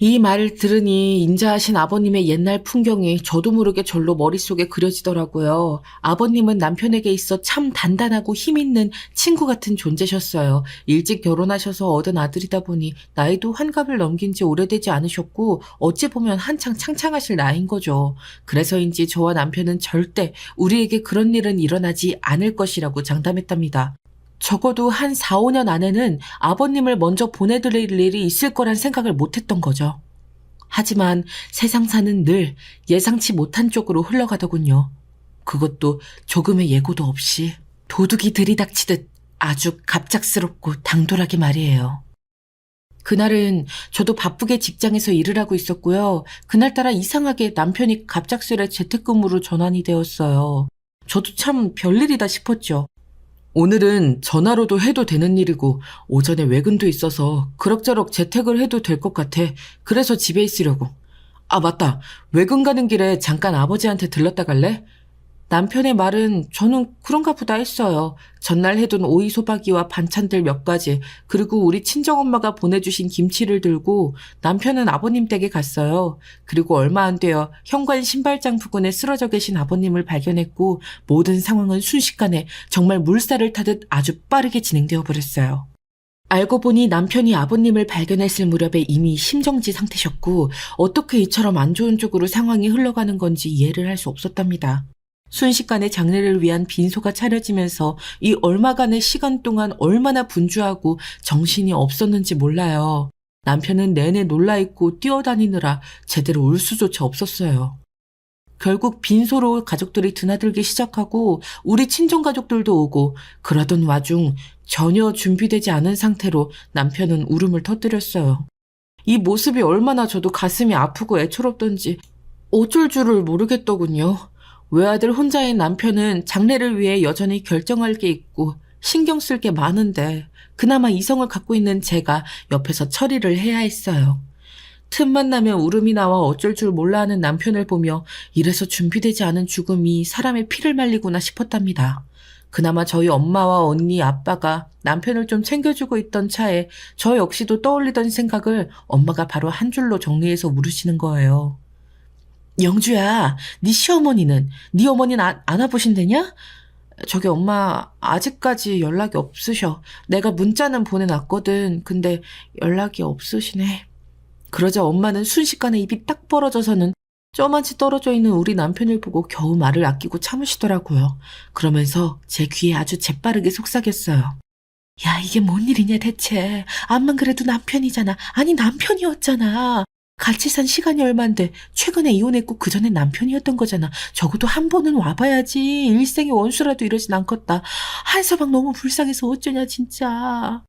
이 말을 들으니 인자하신 아버님의 옛날 풍경이 저도 모르게 절로 머릿속에 그려지더라고요. 아버님은 남편에게 있어 참 단단하고 힘있는 친구 같은 존재셨어요. 일찍 결혼하셔서 얻은 아들이다 보니 나이도 환갑을 넘긴 지 오래되지 않으셨고 어찌 보면 한창 창창하실 나이인 거죠. 그래서인지 저와 남편은 절대 우리에게 그런 일은 일어나지 않을 것이라고 장담했답니다. 적어도 한 4, 5년 안에는 아버님을 먼저 보내드릴 일이 있을 거란 생각을 못했던 거죠. 하지만 세상사는 늘 예상치 못한 쪽으로 흘러가더군요. 그것도 조금의 예고도 없이 도둑이 들이닥치듯 아주 갑작스럽고 당돌하게 말이에요. 그날은 저도 바쁘게 직장에서 일을 하고 있었고요. 그날따라 이상하게 남편이 갑작스레 재택근무로 전환이 되었어요. 저도 참 별일이다 싶었죠. 오늘은 전화로도 해도 되는 일이고 오전에 외근도 있어서 그럭저럭 재택을 해도 될 것 같아. 그래서 집에 있으려고. 아, 맞다. 외근 가는 길에 잠깐 아버지한테 들렀다 갈래? 남편의 말은 저는 그런가 보다 했어요. 전날 해둔 오이 소박이와 반찬들 몇 가지, 그리고 우리 친정엄마가 보내주신 김치를 들고 남편은 아버님 댁에 갔어요. 그리고 얼마 안 되어 현관 신발장 부근에 쓰러져 계신 아버님을 발견했고 모든 상황은 순식간에 정말 물살을 타듯 아주 빠르게 진행되어 버렸어요. 알고 보니 남편이 아버님을 발견했을 무렵에 이미 심정지 상태셨고 어떻게 이처럼 안 좋은 쪽으로 상황이 흘러가는 건지 이해를 할 수 없었답니다. 순식간에 장례를 위한 빈소가 차려지면서 이 얼마간의 시간 동안 얼마나 분주하고 정신이 없었는지 몰라요. 남편은 내내 놀라있고 뛰어다니느라 제대로 울 수조차 없었어요. 결국 빈소로 가족들이 드나들기 시작하고 우리 친정가족들도 오고 그러던 와중 전혀 준비되지 않은 상태로 남편은 울음을 터뜨렸어요. 이 모습이 얼마나 저도 가슴이 아프고 애처롭던지 어쩔 줄을 모르겠더군요. 외아들 혼자인 남편은 장례를 위해 여전히 결정할 게 있고 신경 쓸 게 많은데 그나마 이성을 갖고 있는 제가 옆에서 처리를 해야 했어요. 틈만 나면 울음이 나와 어쩔 줄 몰라 하는 남편을 보며 이래서 준비되지 않은 죽음이 사람의 피를 말리구나 싶었답니다. 그나마 저희 엄마와 언니, 아빠가 남편을 좀 챙겨주고 있던 차에 저 역시도 떠올리던 생각을 엄마가 바로 한 줄로 정리해서 물으시는 거예요. 영주야, 네 시어머니는? 네 어머니는 안 와보신대냐? 저기 엄마 아직까지 연락이 없으셔. 내가 문자는 보내놨거든. 근데 연락이 없으시네. 그러자 엄마는 순식간에 입이 딱 벌어져서는 저만치 떨어져 있는 우리 남편을 보고 겨우 말을 아끼고 참으시더라고요. 그러면서 제 귀에 아주 재빠르게 속삭였어요. 야, 이게 뭔 일이냐 대체. 암만 그래도 남편이잖아. 아니 남편이었잖아. 같이 산 시간이 얼만데 최근에 이혼했고 그전에 남편이었던 거잖아. 적어도 한 번은 와봐야지. 일생의 원수라도 이러진 않겠다. 한서방 너무 불쌍해서 어쩌냐 진짜.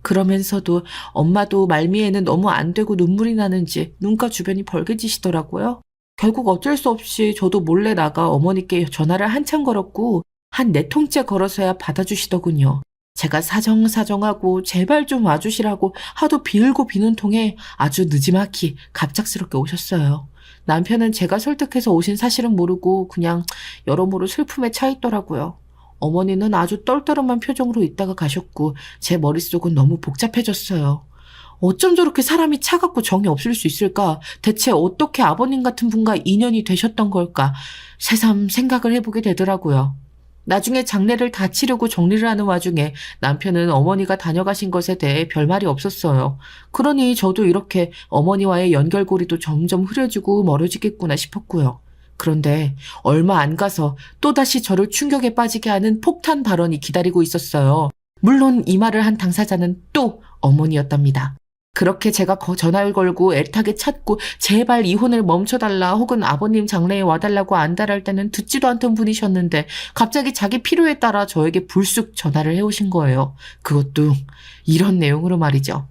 그러면서도 엄마도 말미에는 너무 안 되고 눈물이 나는지 눈가 주변이 벌개지시더라고요. 결국 어쩔 수 없이 저도 몰래 나가 어머니께 전화를 한참 걸었고 한 4통째 걸어서야 받아주시더군요. 제가 사정사정하고 제발 좀 와주시라고 하도 빌고 비는 통에 아주 느지막이 갑작스럽게 오셨어요. 남편은 제가 설득해서 오신 사실은 모르고 그냥 여러모로 슬픔에 차 있더라고요. 어머니는 아주 떨떠름한 표정으로 있다가 가셨고 제 머릿속은 너무 복잡해졌어요. 어쩜 저렇게 사람이 차갑고 정이 없을 수 있을까? 대체 어떻게 아버님 같은 분과 인연이 되셨던 걸까? 새삼 생각을 해보게 되더라고요. 나중에 장례를 다 치르고 정리를 하는 와중에 남편은 어머니가 다녀가신 것에 대해 별말이 없었어요. 그러니 저도 이렇게 어머니와의 연결고리도 점점 흐려지고 멀어지겠구나 싶었고요. 그런데 얼마 안 가서 또다시 저를 충격에 빠지게 하는 폭탄 발언이 기다리고 있었어요. 물론 이 말을 한 당사자는 또 어머니였답니다. 그렇게 제가 전화를 걸고 애타게 찾고 제발 이혼을 멈춰달라 혹은 아버님 장례에 와달라고 안달할 때는 듣지도 않던 분이셨는데 갑자기 자기 필요에 따라 저에게 불쑥 전화를 해오신 거예요. 그것도 이런 내용으로 말이죠.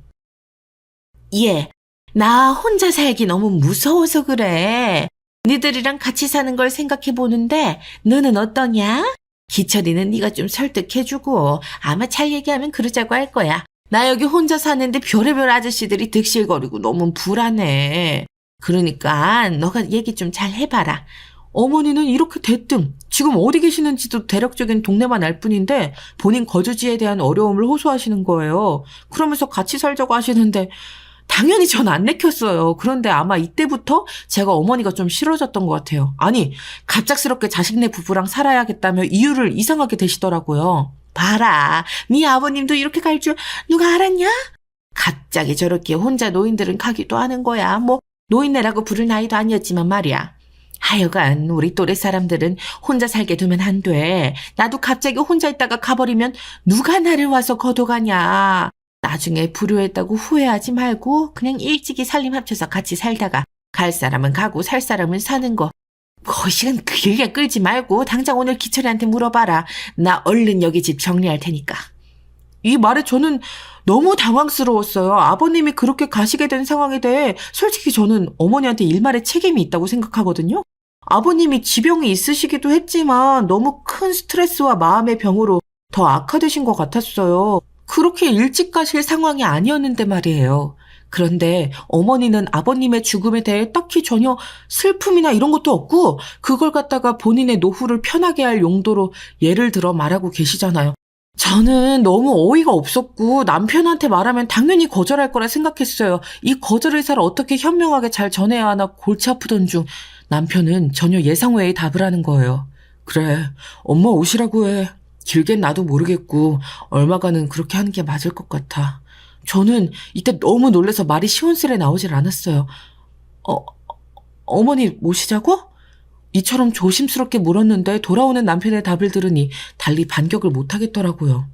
예, 나 혼자 살기 너무 무서워서 그래. 니들이랑 같이 사는 걸 생각해보는데 너는 어떠냐? 기철이는 네가 좀 설득해주고 아마 잘 얘기하면 그러자고 할 거야. 나 여기 혼자 사는데 별의별 아저씨들이 득실거리고 너무 불안해. 그러니까 너가 얘기 좀 잘 해봐라. 어머니는 이렇게 대뜸 지금 어디 계시는지도 대략적인 동네만 알 뿐인데 본인 거주지에 대한 어려움을 호소하시는 거예요. 그러면서 같이 살자고 하시는데 당연히 전 안 내켰어요. 그런데 아마 이때부터 제가 어머니가 좀 싫어졌던 것 같아요. 아니, 갑작스럽게 자식네 부부랑 살아야겠다며 이유를 이상하게 대시더라고요. 봐라, 네 아버님도 이렇게 갈 줄 누가 알았냐? 갑자기 저렇게 혼자 노인들은 가기도 하는 거야. 뭐 노인네라고 부를 나이도 아니었지만 말이야. 하여간 우리 또래 사람들은 혼자 살게 두면 안 돼. 나도 갑자기 혼자 있다가 가버리면 누가 나를 와서 거둬가냐. 나중에 불효했다고 후회하지 말고 그냥 일찍이 살림 합쳐서 같이 살다가 갈 사람은 가고 살 사람은 사는 거. 시간 길게 끌지 말고 당장 오늘 기철이한테 물어봐라. 나 얼른 여기 집 정리할 테니까. 이 말에 저는 너무 당황스러웠어요. 아버님이 그렇게 가시게 된 상황에 대해 솔직히 저는 어머니한테 일말의 책임이 있다고 생각하거든요. 아버님이 지병이 있으시기도 했지만 너무 큰 스트레스와 마음의 병으로 더 악화되신 것 같았어요. 그렇게 일찍 가실 상황이 아니었는데 말이에요. 그런데 어머니는 아버님의 죽음에 대해 딱히 전혀 슬픔이나 이런 것도 없고 그걸 갖다가 본인의 노후를 편하게 할 용도로 예를 들어 말하고 계시잖아요. 저는 너무 어이가 없었고 남편한테 말하면 당연히 거절할 거라 생각했어요. 이 거절 의사를 어떻게 현명하게 잘 전해야 하나 골치 아프던 중 남편은 전혀 예상 외의 답을 하는 거예요. 그래, 엄마 오시라고 해. 길겐 나도 모르겠고 얼마간은 그렇게 하는 게 맞을 것 같아. 저는 이때 너무 놀라서 말이 시원스레 나오질 않았어요. 어머니 모시자고? 이처럼 조심스럽게 물었는데 돌아오는 남편의 답을 들으니 달리 반격을 못하겠더라고요.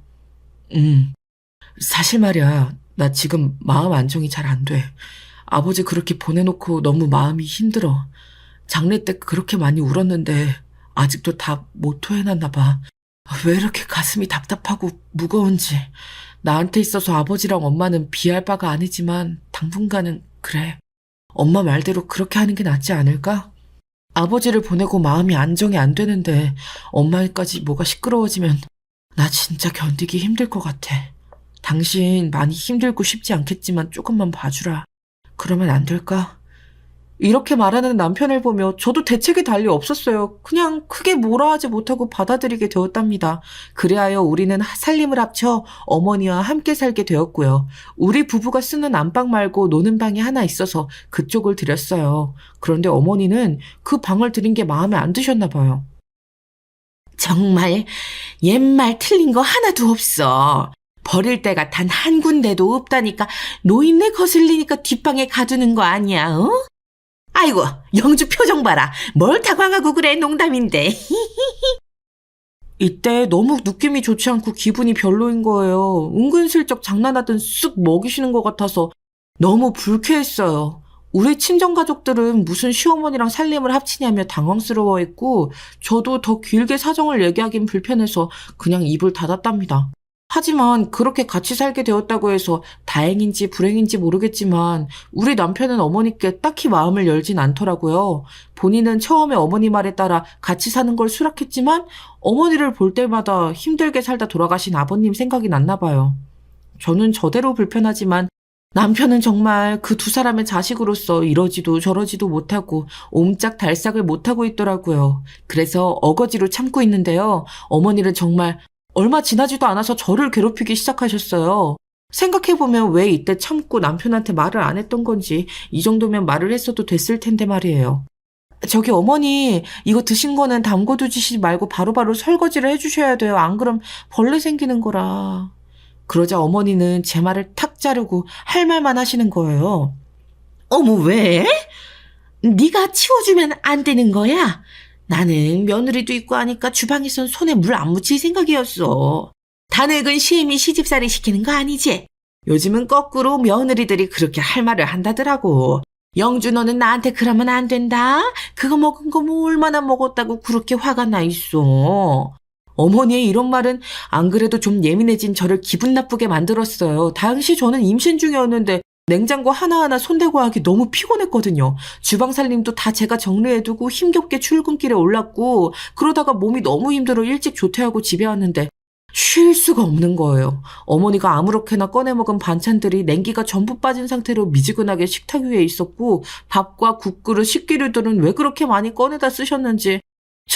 사실 말이야, 나 지금 마음 안정이 잘 안 돼. 아버지 그렇게 보내놓고 너무 마음이 힘들어. 장례 때 그렇게 많이 울었는데 아직도 다 못 토해놨나 봐. 왜 이렇게 가슴이 답답하고 무거운지. 나한테 있어서 아버지랑 엄마는 비할 바가 아니지만 당분간은 그래. 엄마 말대로 그렇게 하는 게 낫지 않을까? 아버지를 보내고 마음이 안정이 안 되는데 엄마에까지 뭐가 시끄러워지면 나 진짜 견디기 힘들 것 같아. 당신 많이 힘들고 쉽지 않겠지만 조금만 봐주라. 그러면 안 될까? 이렇게 말하는 남편을 보며 저도 대책이 달리 없었어요. 그냥 크게 뭐라 하지 못하고 받아들이게 되었답니다. 그리하여 우리는 살림을 합쳐 어머니와 함께 살게 되었고요. 우리 부부가 쓰는 안방 말고 노는 방이 하나 있어서 그쪽을 드렸어요. 그런데 어머니는 그 방을 드린 게 마음에 안 드셨나 봐요. 정말 옛말 틀린 거 하나도 없어. 버릴 데가 단 한 군데도 없다니까 노인네 거슬리니까 뒷방에 가두는 거 아니야, 어? 아이고, 영주 표정 봐라. 뭘 다광하고 그래, 농담인데. 이때 너무 느낌이 좋지 않고 기분이 별로인 거예요. 은근슬쩍 장난하듯 쓱 먹이시는 것 같아서 너무 불쾌했어요. 우리 친정가족들은 무슨 시어머니랑 살림을 합치냐며 당황스러워했고 저도 더 길게 사정을 얘기하긴 불편해서 그냥 입을 닫았답니다. 하지만 그렇게 같이 살게 되었다고 해서 다행인지 불행인지 모르겠지만 우리 남편은 어머니께 딱히 마음을 열진 않더라고요. 본인은 처음에 어머니 말에 따라 같이 사는 걸 수락했지만 어머니를 볼 때마다 힘들게 살다 돌아가신 아버님 생각이 났나 봐요. 저는 저대로 불편하지만 남편은 정말 그 두 사람의 자식으로서 이러지도 저러지도 못하고 옴짝달싹을 못하고 있더라고요. 그래서 어거지로 참고 있는데요. 어머니는 정말 얼마 지나지도 않아서 저를 괴롭히기 시작하셨어요. 생각해보면 왜 이때 참고 남편한테 말을 안 했던 건지 이 정도면 말을 했어도 됐을 텐데 말이에요. 저기 어머니 이거 드신 거는 담궈두시지 말고 바로바로 설거지를 해주셔야 돼요. 안 그럼 벌레 생기는 거라. 그러자 어머니는 제 말을 탁 자르고 할 말만 하시는 거예요. 어머 왜? 네가 치워주면 안 되는 거야? 나는 며느리도 있고 하니까 주방에선 손에 물 안 묻힐 생각이었어. 다 늙은 시애미 시집살이 시키는 거 아니지? 요즘은 거꾸로 며느리들이 그렇게 할 말을 한다더라고. 영주 너는 나한테 그러면 안 된다. 그거 먹은 거 뭐 얼마나 먹었다고 그렇게 화가 나 있어. 어머니의 이런 말은 안 그래도 좀 예민해진 저를 기분 나쁘게 만들었어요. 당시 저는 임신 중이었는데 냉장고 하나하나 손대고 하기 너무 피곤했거든요. 주방 살림도 다 제가 정리해두고 힘겹게 출근길에 올랐고 그러다가 몸이 너무 힘들어 일찍 조퇴하고 집에 왔는데 쉴 수가 없는 거예요. 어머니가 아무렇게나 꺼내 먹은 반찬들이 냉기가 전부 빠진 상태로 미지근하게 식탁 위에 있었고 밥과 국그릇, 식기류들은 왜 그렇게 많이 꺼내다 쓰셨는지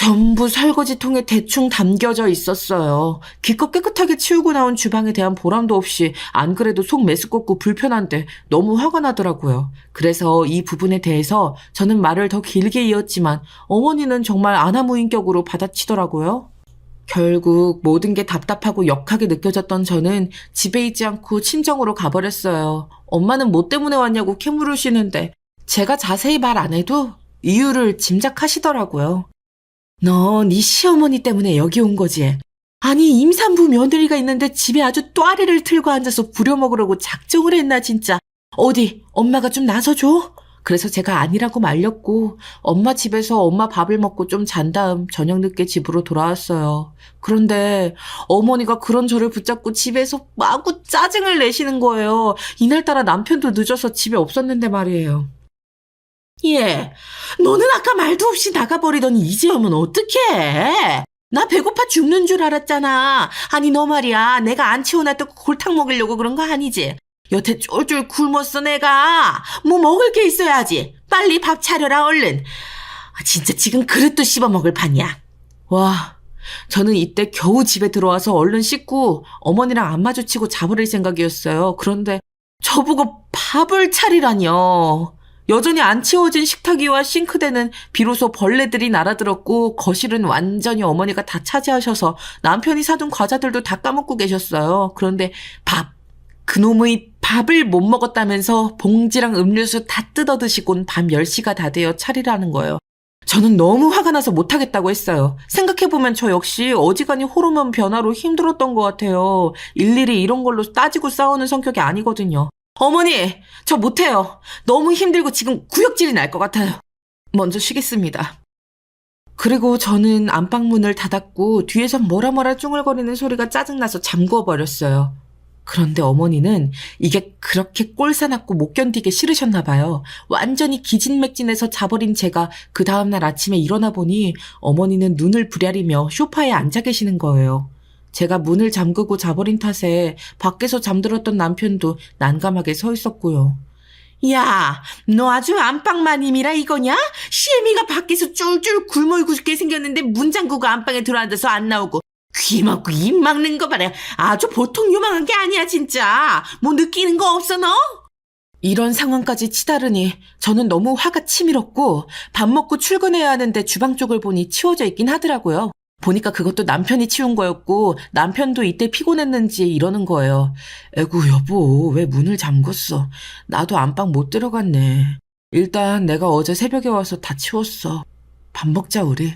전부 설거지통에 대충 담겨져 있었어요. 기껏 깨끗하게 치우고 나온 주방에 대한 보람도 없이 안 그래도 속 메스껍고 불편한데 너무 화가 나더라고요. 그래서 이 부분에 대해서 저는 말을 더 길게 이었지만 어머니는 정말 아나무인격으로 받아치더라고요. 결국 모든 게 답답하고 역하게 느껴졌던 저는 집에 있지 않고 친정으로 가버렸어요. 엄마는 뭐 때문에 왔냐고 캐물으시는데 제가 자세히 말 안 해도 이유를 짐작하시더라고요. 너 네 시어머니 때문에 여기 온 거지? 아니 임산부 며느리가 있는데 집에 아주 또아리를 틀고 앉아서 부려먹으려고 작정을 했나 진짜. 어디 엄마가 좀 나서줘? 그래서 제가 아니라고 말렸고 엄마 집에서 엄마 밥을 먹고 좀 잔 다음 저녁 늦게 집으로 돌아왔어요. 그런데 어머니가 그런 저를 붙잡고 집에서 마구 짜증을 내시는 거예요. 이날따라 남편도 늦어서 집에 없었는데 말이에요. 예, 너는 아까 말도 없이 나가버리더니 이제 오면 어떡해? 나 배고파 죽는 줄 알았잖아. 아니 너 말이야 내가 안 치워놨다고 골탕 먹으려고 그런 거 아니지? 여태 쫄쫄 굶었어 내가. 뭐 먹을 게 있어야지. 빨리 밥 차려라 얼른. 진짜 지금 그릇도 씹어 먹을 판이야. 와, 저는 이때 겨우 집에 들어와서 얼른 씻고 어머니랑 안 마주치고 자버릴 생각이었어요. 그런데 저보고 밥을 차리라뇨. 여전히 안 치워진 식탁 위와 싱크대는 비로소 벌레들이 날아들었고 거실은 완전히 어머니가 다 차지하셔서 남편이 사둔 과자들도 다 까먹고 계셨어요. 그런데 그놈의 밥을 못 먹었다면서 봉지랑 음료수 다 뜯어 드시곤 밤 10시가 다 되어 차리라는 거예요. 저는 너무 화가 나서 못하겠다고 했어요. 생각해보면 저 역시 어지간히 호르몬 변화로 힘들었던 것 같아요. 일일이 이런 걸로 따지고 싸우는 성격이 아니거든요. 어머니, 저 못해요. 너무 힘들고 지금 구역질이 날 것 같아요. 먼저 쉬겠습니다. 그리고 저는 안방문을 닫았고 뒤에서 뭐라 쭝얼거리는 소리가 짜증나서 잠궈 버렸어요. 그런데 어머니는 이게 그렇게 꼴사납고 못 견디게 싫으셨나 봐요. 완전히 기진맥진해서 자버린 제가 그 다음날 아침에 일어나 보니 어머니는 눈을 부랴리며 소파에 앉아 계시는 거예요. 제가 문을 잠그고 자버린 탓에 밖에서 잠들었던 남편도 난감하게 서 있었고요. 야, 너 아주 안방마님이라 이거냐? 시애미가 밖에서 쫄쫄 굶어 죽게 생겼는데 문 잠그고 안방에 들어앉아서 안 나오고 귀 막고 입 막는 거 봐라. 아주 보통 요망한 게 아니야 진짜. 뭐 느끼는 거 없어 너? 이런 상황까지 치다르니 저는 너무 화가 치밀었고 밥 먹고 출근해야 하는데 주방 쪽을 보니 치워져 있긴 하더라고요. 보니까 그것도 남편이 치운 거였고 남편도 이때 피곤했는지 이러는 거예요. 에구 여보 왜 문을 잠궜어? 나도 안방 못 들어갔네. 일단 내가 어제 새벽에 와서 다 치웠어. 밥 먹자 우리.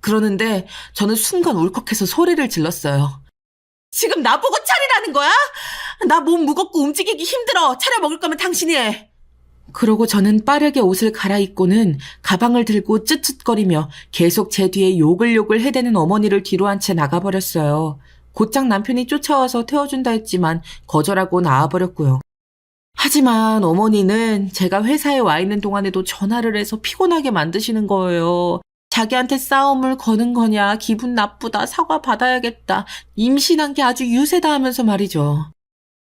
그러는데 저는 순간 울컥해서 소리를 질렀어요. 지금 나보고 차리라는 거야? 나 몸 무겁고 움직이기 힘들어. 차려 먹을 거면 당신이 해. 그러고 저는 빠르게 옷을 갈아입고는 가방을 들고 쯧쯧거리며 계속 제 뒤에 요글요글 해대는 어머니를 뒤로 한 채 나가버렸어요. 곧장 남편이 쫓아와서 태워준다 했지만 거절하고 나와버렸고요. 하지만 어머니는 제가 회사에 와 있는 동안에도 전화를 해서 피곤하게 만드시는 거예요. 자기한테 싸움을 거는 거냐, 기분 나쁘다, 사과 받아야겠다, 임신한 게 아주 유세다 하면서 말이죠.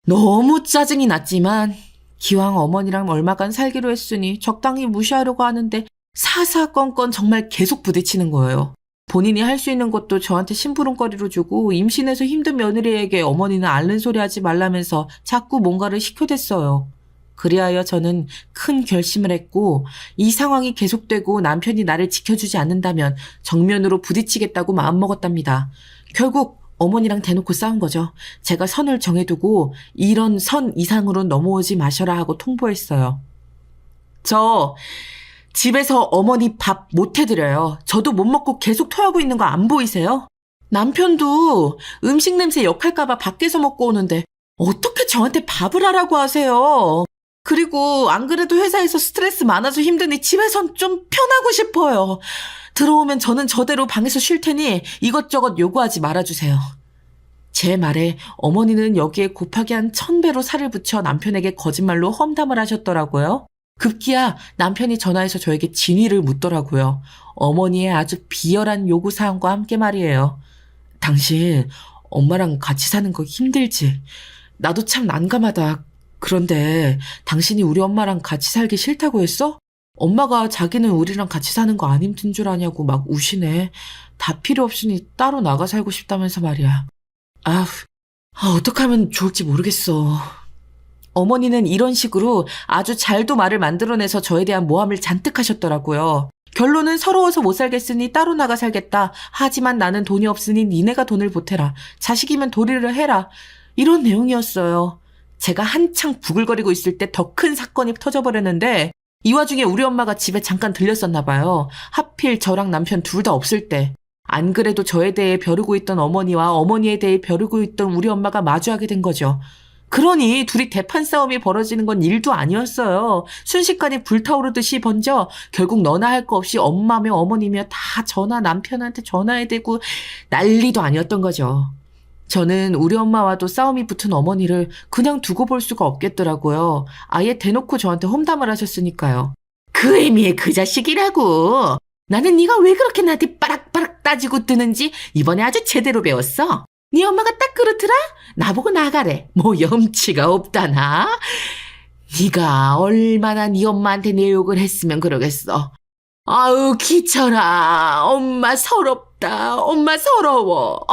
너무 짜증이 났지만 기왕 어머니랑 얼마간 살기로 했으니 적당히 무시하려고 하는데 사사건건 정말 계속 부딪히는 거예요. 본인이 할 수 있는 것도 저한테 심부름거리로 주고 임신해서 힘든 며느리에게 어머니는 앓는 소리 하지 말라면서 자꾸 뭔가를 시켜댔어요. 그리하여 저는 큰 결심을 했고 이 상황이 계속되고 남편이 나를 지켜주지 않는다면 정면으로 부딪히겠다고 마음먹었답니다. 결국 어머니랑 대놓고 싸운 거죠. 제가 선을 정해두고 이런 선 이상으로 넘어오지 마셔라 하고 통보했어요. 저 집에서 어머니 밥 못 해드려요. 저도 못 먹고 계속 토하고 있는 거 안 보이세요? 남편도 음식 냄새 역할까봐 밖에서 먹고 오는데 어떻게 저한테 밥을 하라고 하세요? 그리고 안 그래도 회사에서 스트레스 많아서 힘드니 집에선 좀 편하고 싶어요. 들어오면 저는 저대로 방에서 쉴 테니 이것저것 요구하지 말아주세요. 제 말에 어머니는 여기에 곱하기 한 1000배로 살을 붙여 남편에게 거짓말로 험담을 하셨더라고요. 급기야 남편이 전화해서 저에게 진위를 묻더라고요. 어머니의 아주 비열한 요구사항과 함께 말이에요. 당신 엄마랑 같이 사는 거 힘들지? 나도 참 난감하다. 그런데 당신이 우리 엄마랑 같이 살기 싫다고 했어? 엄마가 자기는 우리랑 같이 사는 거 안 힘든 줄 아냐고 막 우시네. 다 필요 없으니 따로 나가 살고 싶다면서 말이야. 어떻게 하면 좋을지 모르겠어. 어머니는 이런 식으로 아주 잘도 말을 만들어내서 저에 대한 모함을 잔뜩 하셨더라고요. 결론은 서러워서 못 살겠으니 따로 나가 살겠다. 하지만 나는 돈이 없으니 니네가 돈을 보태라. 자식이면 도리를 해라. 이런 내용이었어요. 제가 한창 부글거리고 있을 때 더 큰 사건이 터져버렸는데 이 와중에 우리 엄마가 집에 잠깐 들렸었나 봐요. 하필 저랑 남편 둘 다 없을 때. 안 그래도 저에 대해 벼르고 있던 어머니와 어머니에 대해 벼르고 있던 우리 엄마가 마주하게 된 거죠. 그러니 둘이 대판 싸움이 벌어지는 건 일도 아니었어요. 순식간에 불타오르듯이 번져 결국 너나 할 거 없이 엄마며 어머니며 다 남편한테 전화해야 되고 난리도 아니었던 거죠. 저는 우리 엄마와도 싸움이 붙은 어머니를 그냥 두고 볼 수가 없겠더라고요. 아예 대놓고 저한테 험담을 하셨으니까요. 그 애미의 그 자식이라고. 나는 네가 왜 그렇게 나한테 빠락빠락 따지고 뜨는지 이번에 아주 제대로 배웠어. 네 엄마가 딱 그렇더라? 나보고 나가래. 뭐 염치가 없다나? 네가 얼마나 네 엄마한테 내 욕을 했으면 그러겠어. 아우 귀찮아. 엄마 서럽다. 엄마 서러워.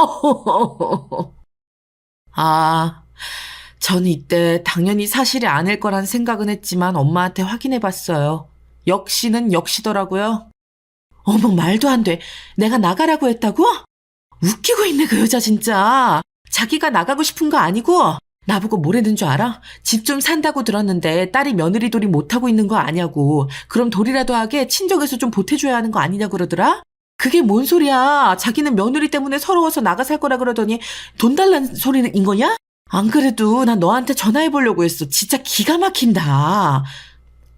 전 이때 당연히 사실이 아닐 거란 생각은 했지만 엄마한테 확인해봤어요. 역시는 역시더라고요. 어머 말도 안 돼. 내가 나가라고 했다고? 웃기고 있네 그 여자 진짜. 자기가 나가고 싶은 거 아니고 나보고 뭐라는 줄 알아? 집 좀 산다고 들었는데 딸이 며느리돌이 못하고 있는 거 아냐고. 그럼 돌이라도 하게 친정에서 좀 보태줘야 하는 거 아니냐고 그러더라? 그게 뭔 소리야. 자기는 며느리 때문에 서러워서 나가 살 거라 그러더니 돈 달라는 소리인 거냐? 안 그래도 난 너한테 전화해보려고 했어. 진짜 기가 막힌다.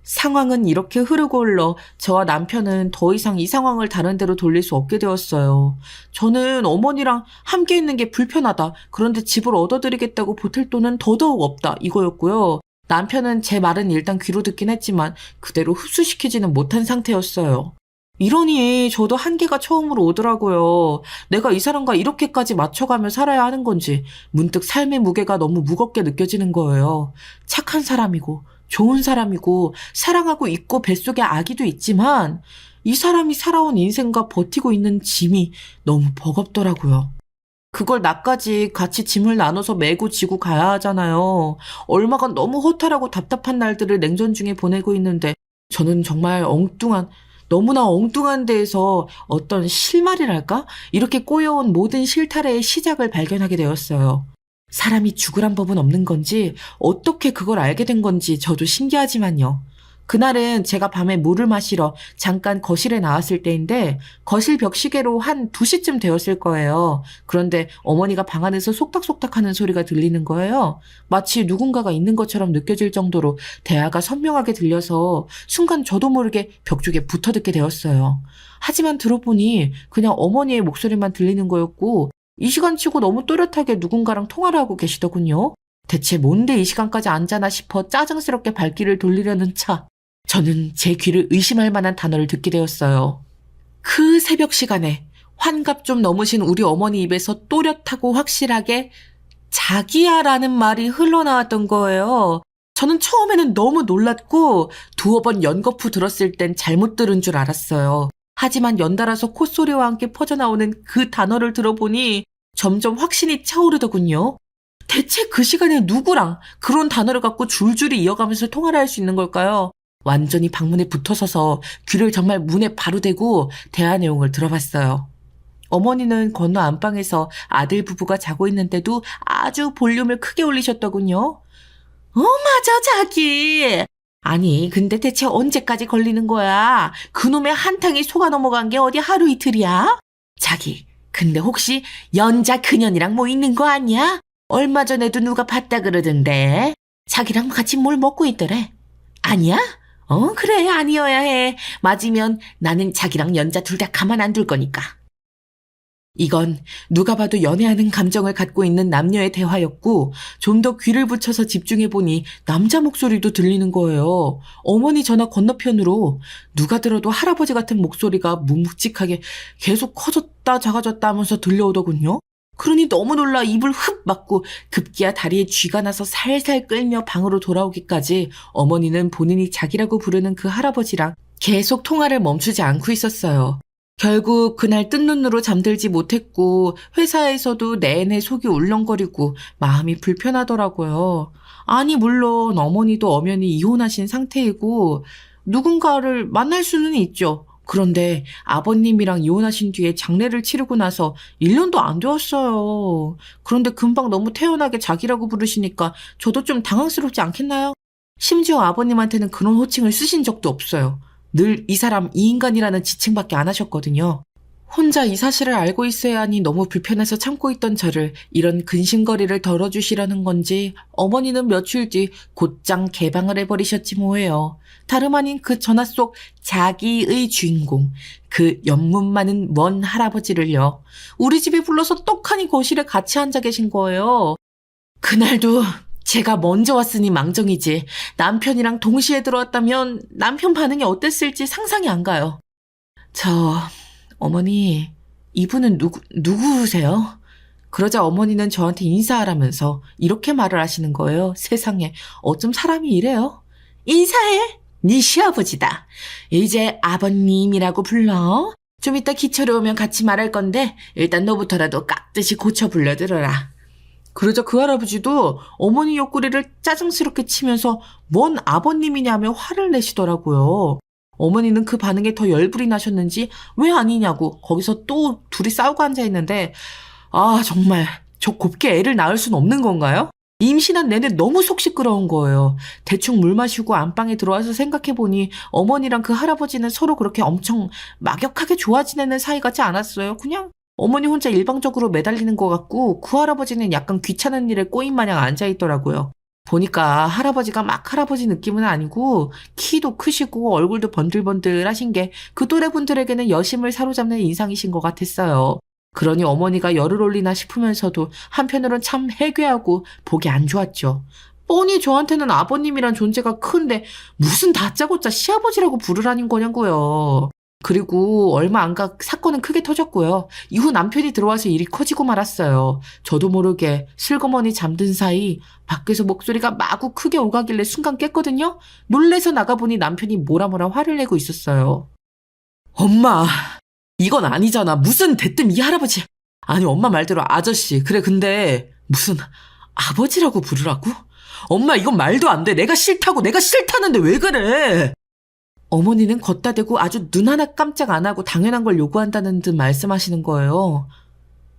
상황은 이렇게 흐르고 흘러 저와 남편은 더 이상 이 상황을 다른 데로 돌릴 수 없게 되었어요. 저는 어머니랑 함께 있는 게 불편하다. 그런데 집을 얻어드리겠다고 보탤 돈은 더더욱 없다. 이거였고요. 남편은 제 말은 일단 귀로 듣긴 했지만 그대로 흡수시키지는 못한 상태였어요. 이러니 저도 한계가 처음으로 오더라고요. 내가 이 사람과 이렇게까지 맞춰가며 살아야 하는 건지 문득 삶의 무게가 너무 무겁게 느껴지는 거예요. 착한 사람이고 좋은 사람이고 사랑하고 있고 뱃속에 아기도 있지만 이 사람이 살아온 인생과 버티고 있는 짐이 너무 버겁더라고요. 그걸 나까지 같이 짐을 나눠서 메고 지고 가야 하잖아요. 얼마간 너무 허탈하고 답답한 날들을 냉전 중에 보내고 있는데 저는 정말 너무나 엉뚱한 데에서 어떤 실마리랄까? 이렇게 꼬여온 모든 실타래의 시작을 발견하게 되었어요. 사람이 죽으란 법은 없는 건지 어떻게 그걸 알게 된 건지 저도 신기하지만요. 그날은 제가 밤에 물을 마시러 잠깐 거실에 나왔을 때인데 거실 벽시계로 한 2시쯤 되었을 거예요. 그런데 어머니가 방 안에서 속닥속닥 하는 소리가 들리는 거예요. 마치 누군가가 있는 것처럼 느껴질 정도로 대화가 선명하게 들려서 순간 저도 모르게 벽쪽에 붙어 듣게 되었어요. 하지만 들어보니 그냥 어머니의 목소리만 들리는 거였고 이 시간치고 너무 또렷하게 누군가랑 통화를 하고 계시더군요. 대체 뭔데 이 시간까지 앉아나 싶어 짜증스럽게 발길을 돌리려는 차. 저는 제 귀를 의심할 만한 단어를 듣게 되었어요. 그 새벽 시간에 환갑 좀 넘으신 우리 어머니 입에서 또렷하고 확실하게 자기야라는 말이 흘러나왔던 거예요. 저는 처음에는 너무 놀랐고 두어 번 연거푸 들었을 땐 잘못 들은 줄 알았어요. 하지만 연달아서 콧소리와 함께 퍼져나오는 그 단어를 들어보니 점점 확신이 차오르더군요. 대체 그 시간에 누구랑 그런 단어를 갖고 줄줄이 이어가면서 통화를 할 수 있는 걸까요? 완전히 방문에 붙어서서 귀를 정말 문에 바로 대고 대화 내용을 들어봤어요. 어머니는 건너 안방에서 아들 부부가 자고 있는데도 아주 볼륨을 크게 올리셨더군요. 맞아 자기. 아니 근데 대체 언제까지 걸리는 거야? 그놈의 한탕이 속아 넘어간 게 어디 하루 이틀이야? 자기 근데 혹시 연자 그년이랑 뭐 있는 거 아니야? 얼마 전에도 누가 봤다 그러던데. 자기랑 같이 뭘 먹고 있더래. 아니야? 그래 아니어야 해. 맞으면 나는 자기랑 연자 둘 다 가만 안 둘 거니까. 이건 누가 봐도 연애하는 감정을 갖고 있는 남녀의 대화였고 좀 더 귀를 붙여서 집중해보니 남자 목소리도 들리는 거예요. 어머니 전화 건너편으로 누가 들어도 할아버지 같은 목소리가 묵묵직하게 계속 커졌다 작아졌다 하면서 들려오더군요. 그러니 너무 놀라 입을 흡 막고 급기야 다리에 쥐가 나서 살살 끌며 방으로 돌아오기까지 어머니는 본인이 자기라고 부르는 그 할아버지랑 계속 통화를 멈추지 않고 있었어요. 결국 그날 뜬 눈으로 잠들지 못했고 회사에서도 내내 속이 울렁거리고 마음이 불편하더라고요. 아니 물론 어머니도 엄연히 이혼하신 상태이고 누군가를 만날 수는 있죠. 그런데 아버님이랑 이혼하신 뒤에 장례를 치르고 나서 1년도 안 되었어요. 그런데 금방 너무 태연하게 자기라고 부르시니까 저도 좀 당황스럽지 않겠나요? 심지어 아버님한테는 그런 호칭을 쓰신 적도 없어요. 늘 이 사람 이 인간이라는 지칭밖에 안 하셨거든요. 혼자 이 사실을 알고 있어야 하니 너무 불편해서 참고 있던 저를 이런 근심거리를 덜어주시려는 건지 어머니는 며칠 뒤 곧장 개방을 해버리셨지 뭐예요. 다름 아닌 그 전화 속 자기의 주인공, 그 연문 많은 먼 할아버지를요. 우리 집에 불러서 떡하니 거실에 같이 앉아 계신 거예요. 그날도 제가 먼저 왔으니 망정이지 남편이랑 동시에 들어왔다면 남편 반응이 어땠을지 상상이 안 가요. 어머니, 이분은 누구세요? 그러자 어머니는 저한테 인사하라면서 이렇게 말을 하시는 거예요. 세상에, 어쩜 사람이 이래요? 인사해? 네 시아버지다. 이제 아버님이라고 불러. 좀 이따 기철이 오면 같이 말할 건데 일단 너부터라도 깍듯이 고쳐 불러들어라. 그러자 그 할아버지도 어머니 옆구리를 짜증스럽게 치면서 뭔 아버님이냐며 화를 내시더라고요. 어머니는 그 반응에 더 열불이 나셨는지 왜 아니냐고 거기서 또 둘이 싸우고 앉아있는데 정말 저 곱게 애를 낳을 순 없는 건가요? 임신한 내내 너무 속 시끄러운 거예요. 대충 물 마시고 안방에 들어와서 생각해보니 어머니랑 그 할아버지는 서로 그렇게 엄청 막역하게 좋아 지내는 사이 같지 않았어요. 그냥 어머니 혼자 일방적으로 매달리는 것 같고 그 할아버지는 약간 귀찮은 일에 꼬인 마냥 앉아있더라고요. 보니까 할아버지가 막 할아버지 느낌은 아니고 키도 크시고 얼굴도 번들번들 하신 게 그 또래분들에게는 여심을 사로잡는 인상이신 것 같았어요. 그러니 어머니가 열을 올리나 싶으면서도 한편으론 참 해괴하고 보기 안 좋았죠. 뻔히 저한테는 아버님이란 존재가 큰데 무슨 다짜고짜 시아버지라고 부르라는 거냐고요. 그리고 얼마 안 가 사건은 크게 터졌고요. 이후 남편이 들어와서 일이 커지고 말았어요. 저도 모르게 슬그머니 잠든 사이 밖에서 목소리가 마구 크게 오가길래 순간 깼거든요. 놀래서 나가보니 남편이 뭐라 화를 내고 있었어요. 엄마, 이건 아니잖아. 무슨 대뜸 이 할아버지. 아니 엄마 말대로 아저씨. 그래 근데 무슨 아버지라고 부르라고? 엄마 이건 말도 안 돼. 내가 싫다는데 왜 그래? 어머니는 걷다 대고 아주 눈 하나 깜짝 안 하고 당연한 걸 요구한다는 듯 말씀하시는 거예요.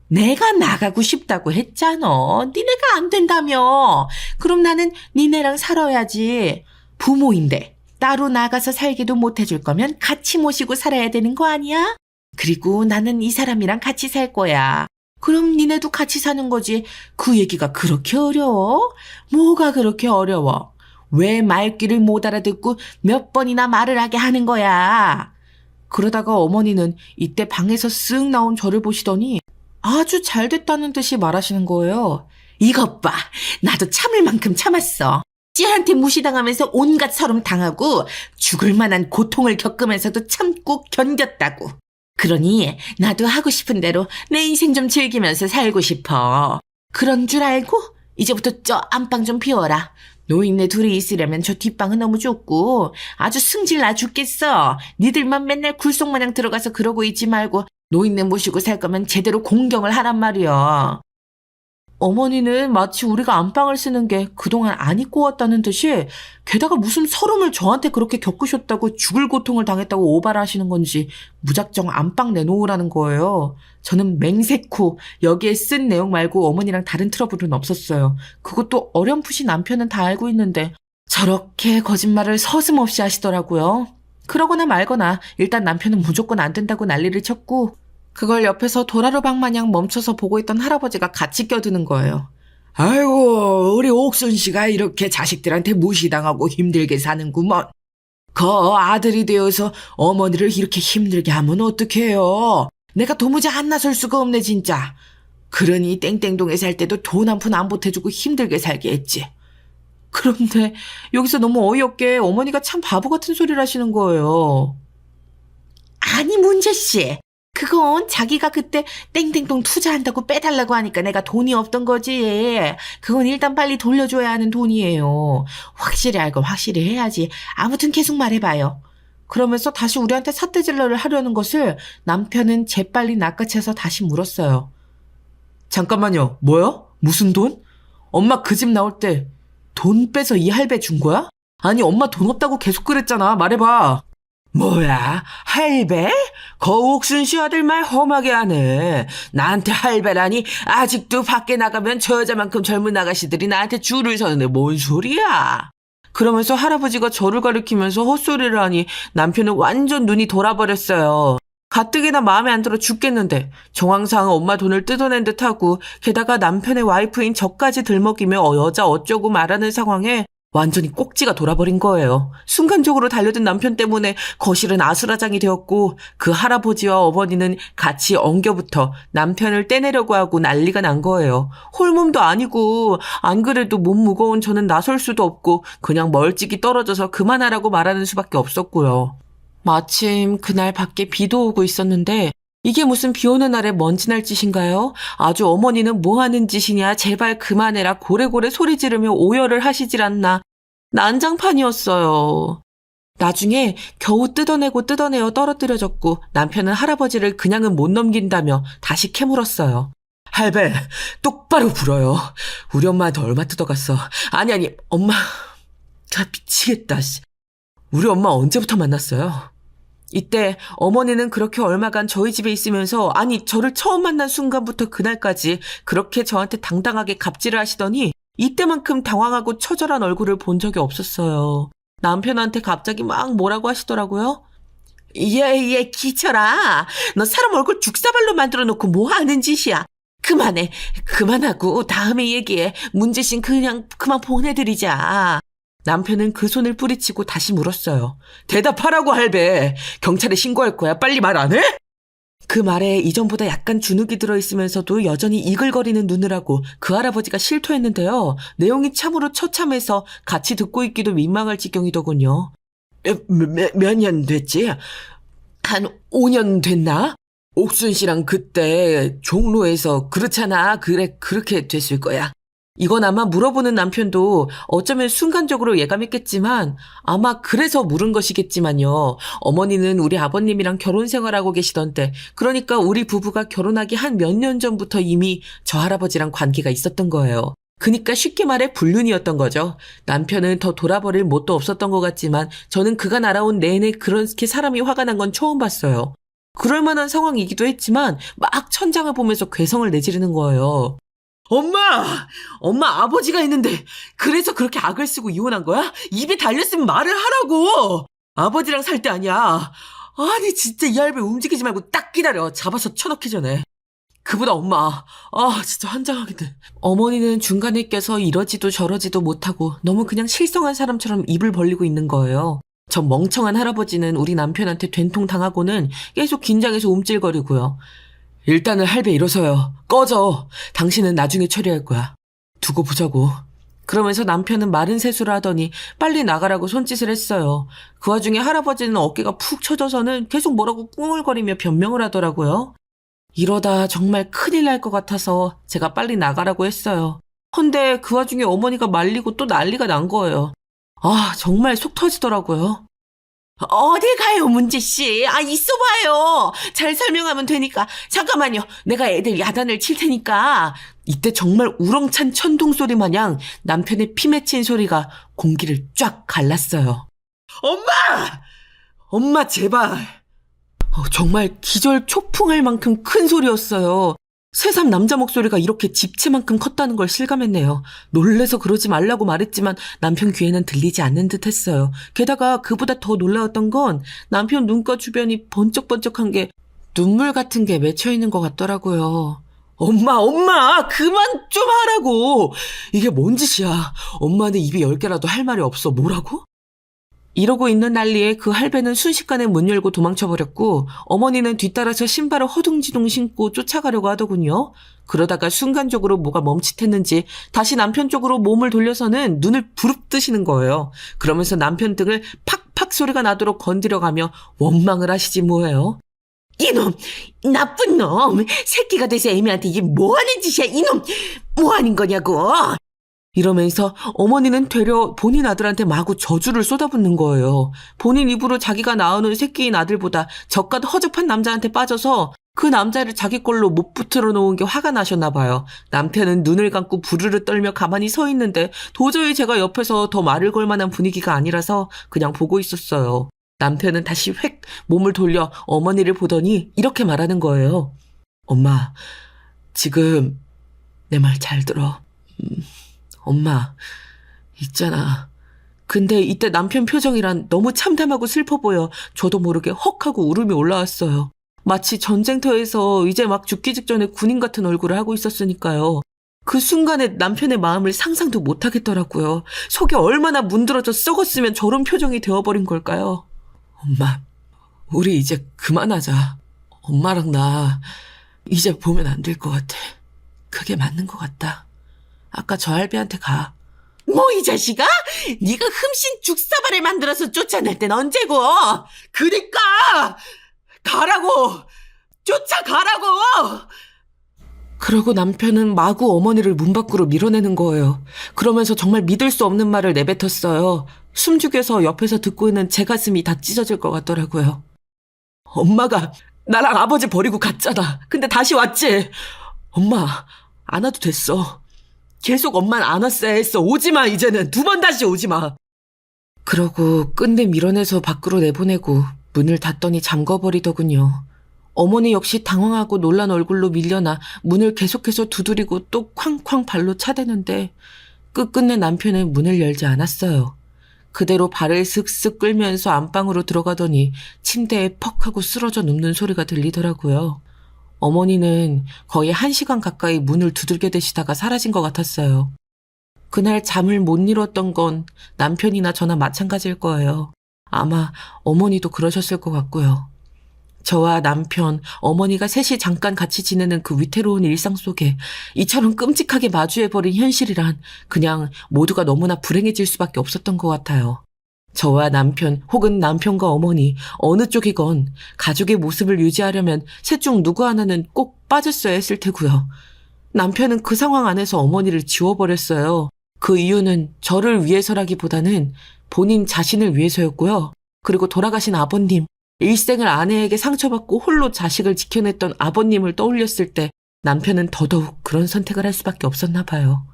내가 나가고 싶다고 했잖아. 니네가 안 된다며. 그럼 나는 니네랑 살아야지. 부모인데 따로 나가서 살기도 못 해줄 거면 같이 모시고 살아야 되는 거 아니야? 그리고 나는 이 사람이랑 같이 살 거야. 그럼 니네도 같이 사는 거지. 그 얘기가 그렇게 어려워? 뭐가 그렇게 어려워? 왜 말귀를 못 알아듣고 몇 번이나 말을 하게 하는 거야? 그러다가 어머니는 이때 방에서 쓱 나온 저를 보시더니 아주 잘 됐다는 듯이 말하시는 거예요. 이것 봐. 나도 참을 만큼 참았어. 찌한테 무시당하면서 온갖 서름 당하고 죽을 만한 고통을 겪으면서도 참고 견뎠다고. 그러니 나도 하고 싶은 대로 내 인생 좀 즐기면서 살고 싶어. 그런 줄 알고 이제부터 저 안방 좀 비워라. 노인네 둘이 있으려면 저 뒷방은 너무 좁고 아주 승질 나 죽겠어. 니들만 맨날 굴속마냥 들어가서 그러고 있지 말고 노인네 모시고 살 거면 제대로 공경을 하란 말이야. 어머니는 마치 우리가 안방을 쓰는 게 그동안 안 입고 왔다는 듯이 게다가 무슨 서름을 저한테 그렇게 겪으셨다고 죽을 고통을 당했다고 오바를 하시는 건지 무작정 안방 내놓으라는 거예요. 저는 맹세코 여기에 쓴 내용 말고 어머니랑 다른 트러블은 없었어요. 그것도 어렴풋이 남편은 다 알고 있는데 저렇게 거짓말을 서슴없이 하시더라고요. 그러거나 말거나 일단 남편은 무조건 안 된다고 난리를 쳤고 그걸 옆에서 도라르방 마냥 멈춰서 보고 있던 할아버지가 같이 껴드는 거예요. 아이고 우리 옥순 씨가 이렇게 자식들한테 무시당하고 힘들게 사는구먼. 그 아들이 되어서 어머니를 이렇게 힘들게 하면 어떡해요. 내가 도무지 안 나설 수가 없네 진짜. 그러니 땡땡동에 살 때도 돈 한 푼 안 보태주고 힘들게 살게 했지. 그런데 여기서 너무 어이없게 어머니가 참 바보 같은 소리를 하시는 거예요. 아니 문재씨. 그건 자기가 그때 땡땡동 투자한다고 빼달라고 하니까 내가 돈이 없던 거지. 그건 일단 빨리 돌려줘야 하는 돈이에요. 확실히 할 건 확실히 해야지. 아무튼 계속 말해봐요. 그러면서 다시 우리한테 삿대질러를 하려는 것을 남편은 재빨리 낚아채서 다시 물었어요. 잠깐만요. 뭐요? 무슨 돈? 엄마 그 집 나올 때 돈 빼서 이 할배 준 거야? 아니, 엄마 돈 없다고 계속 그랬잖아. 말해봐. 뭐야? 할배? 거옥순 씨 아들 말 험하게 하네. 나한테 할배라니? 아직도 밖에 나가면 저 여자만큼 젊은 아가씨들이 나한테 줄을 서는데 뭔 소리야? 그러면서 할아버지가 저를 가리키면서 헛소리를 하니 남편은 완전 눈이 돌아버렸어요. 가뜩이나 마음에 안 들어 죽겠는데 정황상 엄마 돈을 뜯어낸 듯하고 게다가 남편의 와이프인 저까지 들먹이며 여자 어쩌고 말하는 상황에 완전히 꼭지가 돌아버린 거예요. 순간적으로 달려든 남편 때문에 거실은 아수라장이 되었고 그 할아버지와 어머니는 같이 엉겨붙어 남편을 떼내려고 하고 난리가 난 거예요. 홀몸도 아니고 안 그래도 몸 무거운 저는 나설 수도 없고 그냥 멀찍이 떨어져서 그만하라고 말하는 수밖에 없었고요. 마침 그날 밖에 비도 오고 있었는데 이게 무슨 비 오는 날에 먼지 날 짓인가요? 아주 어머니는 뭐 하는 짓이냐 제발 그만해라 고래고래 소리 지르며 오열을 하시질 않나. 난장판이었어요. 나중에 겨우 뜯어내어 떨어뜨려졌고 남편은 할아버지를 그냥은 못 넘긴다며 다시 캐물었어요. 할배 똑바로 불어요. 우리 엄마한테 얼마 뜯어갔어. 아니 엄마 다 미치겠다. 우리 엄마 언제부터 만났어요? 이때 어머니는 그렇게 얼마간 저희 집에 있으면서 아니 저를 처음 만난 순간부터 그날까지 그렇게 저한테 당당하게 갑질을 하시더니 이때만큼 당황하고 처절한 얼굴을 본 적이 없었어요. 남편한테 갑자기 막 뭐라고 하시더라고요. 기철아. 너 사람 얼굴 죽사발로 만들어 놓고 뭐 하는 짓이야. 그만해. 그만하고 다음에 얘기해. 문제신 그냥 그만 보내드리자. 남편은 그 손을 뿌리치고 다시 물었어요. 대답하라고 할배. 경찰에 신고할 거야. 빨리 말 안 해? 그 말에 이전보다 약간 주눅이 들어있으면서도 여전히 이글거리는 눈을 하고 그 할아버지가 실토했는데요. 내용이 참으로 처참해서 같이 듣고 있기도 민망할 지경이더군요. 몇 년 됐지? 한 5년 됐나? 옥순 씨랑 그때 종로에서 그렇잖아. 그래 그렇게 됐을 거야. 이건 아마 물어보는 남편도 어쩌면 순간적으로 예감했겠지만 아마 그래서 물은 것이겠지만요. 어머니는 우리 아버님이랑 결혼 생활하고 계시던 때 그러니까 우리 부부가 결혼하기 한 몇 년 전부터 이미 저 할아버지랑 관계가 있었던 거예요. 그니까 쉽게 말해 불륜이었던 거죠. 남편은 더 돌아버릴 뭣도 없었던 것 같지만 저는 그가 날아온 내내 그렇게 사람이 화가 난 건 처음 봤어요. 그럴 만한 상황이기도 했지만 막 천장을 보면서 괴성을 내지르는 거예요. 엄마 아버지가 있는데 그래서 그렇게 악을 쓰고 이혼한 거야? 입이 달렸으면 말을 하라고. 아버지랑 살 때 아니야. 아니 진짜 이 할배 움직이지 말고 딱 기다려. 잡아서 쳐넣기 전에. 그보다 엄마 진짜 환장하겠네. 어머니는 중간에 껴서 이러지도 저러지도 못하고 너무 그냥 실성한 사람처럼 입을 벌리고 있는 거예요. 저 멍청한 할아버지는 우리 남편한테 된통 당하고는 계속 긴장해서 움찔거리고요. 일단은 할배 일어서요. 꺼져. 당신은 나중에 처리할 거야. 두고 보자고. 그러면서 남편은 마른 세수를 하더니 빨리 나가라고 손짓을 했어요. 그 와중에 할아버지는 어깨가 푹 처져서는 계속 뭐라고 꿍얼거리며 변명을 하더라고요. 이러다 정말 큰일 날 것 같아서 제가 빨리 나가라고 했어요. 헌데 그 와중에 어머니가 말리고 또 난리가 난 거예요. 정말 속 터지더라고요. 어딜 가요, 문제씨. 있어봐요. 잘 설명하면 되니까. 잠깐만요. 내가 애들 야단을 칠 테니까. 이때 정말 우렁찬 천둥 소리 마냥 남편의 피 맺힌 소리가 공기를 쫙 갈랐어요. 엄마, 제발. 정말 기절 초풍할 만큼 큰 소리였어요. 새삼 남자 목소리가 이렇게 집채만큼 컸다는 걸 실감했네요. 놀래서 그러지 말라고 말했지만 남편 귀에는 들리지 않는 듯 했어요. 게다가 그보다 더 놀라웠던 건 남편 눈가 주변이 번쩍번쩍한 게 눈물 같은 게 맺혀있는 것 같더라고요. 엄마, 그만 좀 하라고. 이게 뭔 짓이야. 엄마는 입이 10개라도 할 말이 없어. 뭐라고? 이러고 있는 난리에 그 할배는 순식간에 문 열고 도망쳐버렸고 어머니는 뒤따라서 신발을 허둥지둥 신고 쫓아가려고 하더군요. 그러다가 순간적으로 뭐가 멈칫했는지 다시 남편 쪽으로 몸을 돌려서는 눈을 부릅뜨시는 거예요. 그러면서 남편 등을 팍팍 소리가 나도록 건드려가며 원망을 하시지 뭐예요. 이놈, 나쁜 놈, 새끼가 돼서 애미한테 이게 뭐하는 짓이야. 이놈, 뭐하는 거냐고. 이러면서 어머니는 되려 본인 아들한테 마구 저주를 쏟아붓는 거예요. 본인 입으로 자기가 낳아놓은 새끼인 아들보다 저깟 허접한 남자한테 빠져서 그 남자를 자기 걸로 못 붙들어 놓은 게 화가 나셨나 봐요. 남편은 눈을 감고 부르르 떨며 가만히 서 있는데 도저히 제가 옆에서 더 말을 걸 만한 분위기가 아니라서 그냥 보고 있었어요. 남편은 다시 획 몸을 돌려 어머니를 보더니 이렇게 말하는 거예요. 엄마, 지금 내 말 잘 들어. 엄마, 있잖아. 근데 이때 남편 표정이란 너무 참담하고 슬퍼 보여 저도 모르게 헉 하고 울음이 올라왔어요. 마치 전쟁터에서 이제 막 죽기 직전에 군인 같은 얼굴을 하고 있었으니까요. 그 순간에 남편의 마음을 상상도 못하겠더라고요. 속이 얼마나 문드러져 썩었으면 저런 표정이 되어버린 걸까요? 엄마, 우리 이제 그만하자. 엄마랑 나 이제 보면 안 될 것 같아. 그게 맞는 것 같다. 아까 저 할배한테 가. 뭐 이 자식아? 네가 흠씬 죽사발을 만들어서 쫓아낼 땐 언제고? 그니까 가라고! 쫓아가라고! 그러고 남편은 마구 어머니를 문 밖으로 밀어내는 거예요. 그러면서 정말 믿을 수 없는 말을 내뱉었어요. 숨죽여서 옆에서 듣고 있는 제 가슴이 다 찢어질 것 같더라고요. 엄마가 나랑 아버지 버리고 갔잖아. 근데 다시 왔지? 엄마, 안 와도 됐어. 계속 엄만 안 왔어야 했어. 오지마, 이제는. 2번 다시 오지마. 그러고 끝내 밀어내서 밖으로 내보내고 문을 닫더니 잠궈버리더군요. 어머니 역시 당황하고 놀란 얼굴로 밀려나 문을 계속해서 두드리고 또 쾅쾅 발로 차대는데 끝끝내 남편은 문을 열지 않았어요. 그대로 발을 슥슥 끌면서 안방으로 들어가더니 침대에 퍽 하고 쓰러져 눕는 소리가 들리더라고요. 어머니는 거의 1시간 가까이 문을 두들겨 대시다가 사라진 것 같았어요. 그날 잠을 못 이뤘던 건 남편이나 저나 마찬가지일 거예요. 아마 어머니도 그러셨을 것 같고요. 저와 남편, 어머니가 셋이 잠깐 같이 지내는 그 위태로운 일상 속에 이처럼 끔찍하게 마주해버린 현실이란 그냥 모두가 너무나 불행해질 수밖에 없었던 것 같아요. 저와 남편 혹은 남편과 어머니 어느 쪽이건 가족의 모습을 유지하려면 셋 중 누구 하나는 꼭 빠졌어야 했을 테고요. 남편은 그 상황 안에서 어머니를 지워버렸어요. 그 이유는 저를 위해서라기보다는 본인 자신을 위해서였고요. 그리고 돌아가신 아버님, 일생을 아내에게 상처받고 홀로 자식을 지켜냈던 아버님을 떠올렸을 때 남편은 더더욱 그런 선택을 할 수밖에 없었나 봐요.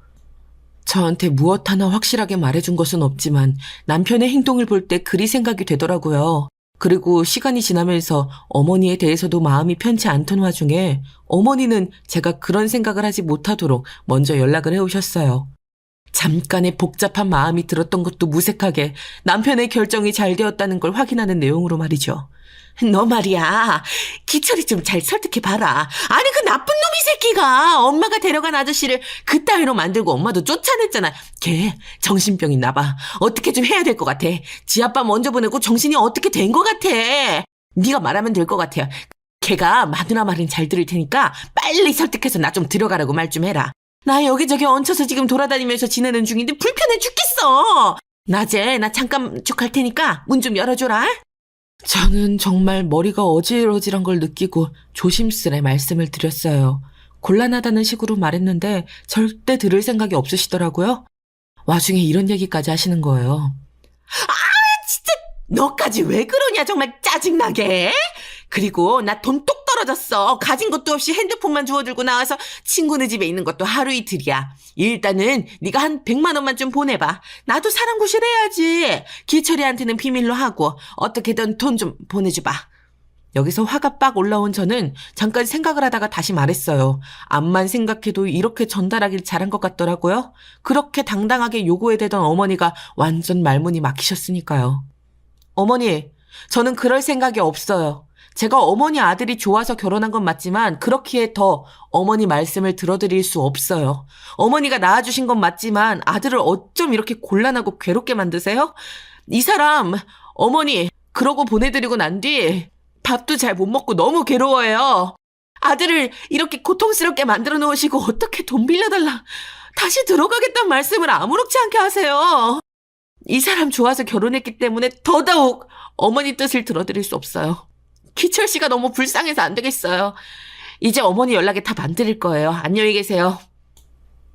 저한테 무엇 하나 확실하게 말해준 것은 없지만 남편의 행동을 볼 때 그리 생각이 되더라고요. 그리고 시간이 지나면서 어머니에 대해서도 마음이 편치 않던 와중에 어머니는 제가 그런 생각을 하지 못하도록 먼저 연락을 해오셨어요. 잠깐의 복잡한 마음이 들었던 것도 무색하게 남편의 결정이 잘 되었다는 걸 확인하는 내용으로 말이죠. 너 말이야, 기철이 좀 잘 설득해봐라. 아니 그 나쁜 놈이 새끼가 엄마가 데려간 아저씨를 그따위로 만들고 엄마도 쫓아냈잖아. 걔 정신병 있나 봐. 어떻게 좀 해야 될 것 같아. 지 아빠 먼저 보내고 정신이 어떻게 된 것 같아. 네가 말하면 될 것 같아. 걔가 마누라 말은 잘 들을 테니까 빨리 설득해서 나 좀 들어가라고 말 좀 해라. 나 여기저기 얹혀서 지금 돌아다니면서 지내는 중인데 불편해 죽겠어. 낮에 나 잠깐 쭉 갈 테니까 문 좀 열어줘라. 저는 정말 머리가 어질어질한 걸 느끼고 조심스레 말씀을 드렸어요. 곤란하다는 식으로 말했는데 절대 들을 생각이 없으시더라고요. 와중에 이런 얘기까지 하시는 거예요. 진짜 너까지 왜 그러냐, 정말 짜증나게. 그리고 나 돈 똑 떨어졌어. 가진 것도 없이 핸드폰만 주워들고 나와서 친구네 집에 있는 것도 하루 이틀이야. 일단은 네가 한 100만 원만 좀 보내봐. 나도 사람 구실해야지. 기철이한테는 비밀로 하고 어떻게든 돈 좀 보내줘봐. 여기서 화가 빡 올라온 저는 잠깐 생각을 하다가 다시 말했어요. 암만 생각해도 이렇게 전달하길 잘한 것 같더라고요. 그렇게 당당하게 요구해대던 어머니가 완전 말문이 막히셨으니까요. 어머니, 저는 그럴 생각이 없어요. 제가 어머니 아들이 좋아서 결혼한 건 맞지만 그렇기에 더 어머니 말씀을 들어드릴 수 없어요. 어머니가 낳아주신 건 맞지만 아들을 어쩜 이렇게 곤란하고 괴롭게 만드세요? 이 사람 어머니 그러고 보내드리고 난 뒤 밥도 잘 못 먹고 너무 괴로워해요. 아들을 이렇게 고통스럽게 만들어 놓으시고 어떻게 돈 빌려달라. 다시 들어가겠다는 말씀을 아무렇지 않게 하세요. 이 사람 좋아서 결혼했기 때문에 더더욱 어머니 뜻을 들어드릴 수 없어요. 기철 씨가 너무 불쌍해서 안 되겠어요. 이제 어머니 연락에 다 만드릴 거예요. 안녕히 계세요.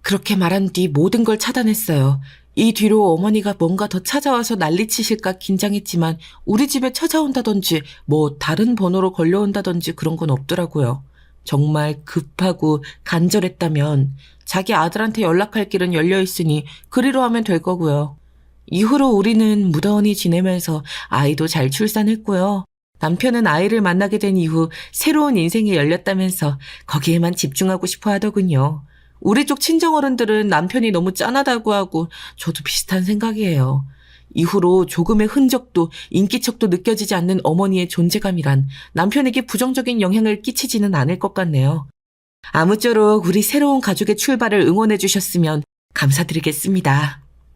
그렇게 말한 뒤 모든 걸 차단했어요. 이 뒤로 어머니가 뭔가 더 찾아와서 난리치실까 긴장했지만 우리 집에 찾아온다든지 뭐 다른 번호로 걸려온다든지 그런 건 없더라고요. 정말 급하고 간절했다면 자기 아들한테 연락할 길은 열려 있으니 그리로 하면 될 거고요. 이후로 우리는 무더운히 지내면서 아이도 잘 출산했고요. 남편은 아이를 만나게 된 이후 새로운 인생이 열렸다면서 거기에만 집중하고 싶어 하더군요. 우리 쪽 친정어른들은 남편이 너무 짠하다고 하고 저도 비슷한 생각이에요. 이후로 조금의 흔적도 인기척도 느껴지지 않는 어머니의 존재감이란 남편에게 부정적인 영향을 끼치지는 않을 것 같네요. 아무쪼록 우리 새로운 가족의 출발을 응원해 주셨으면 감사드리겠습니다.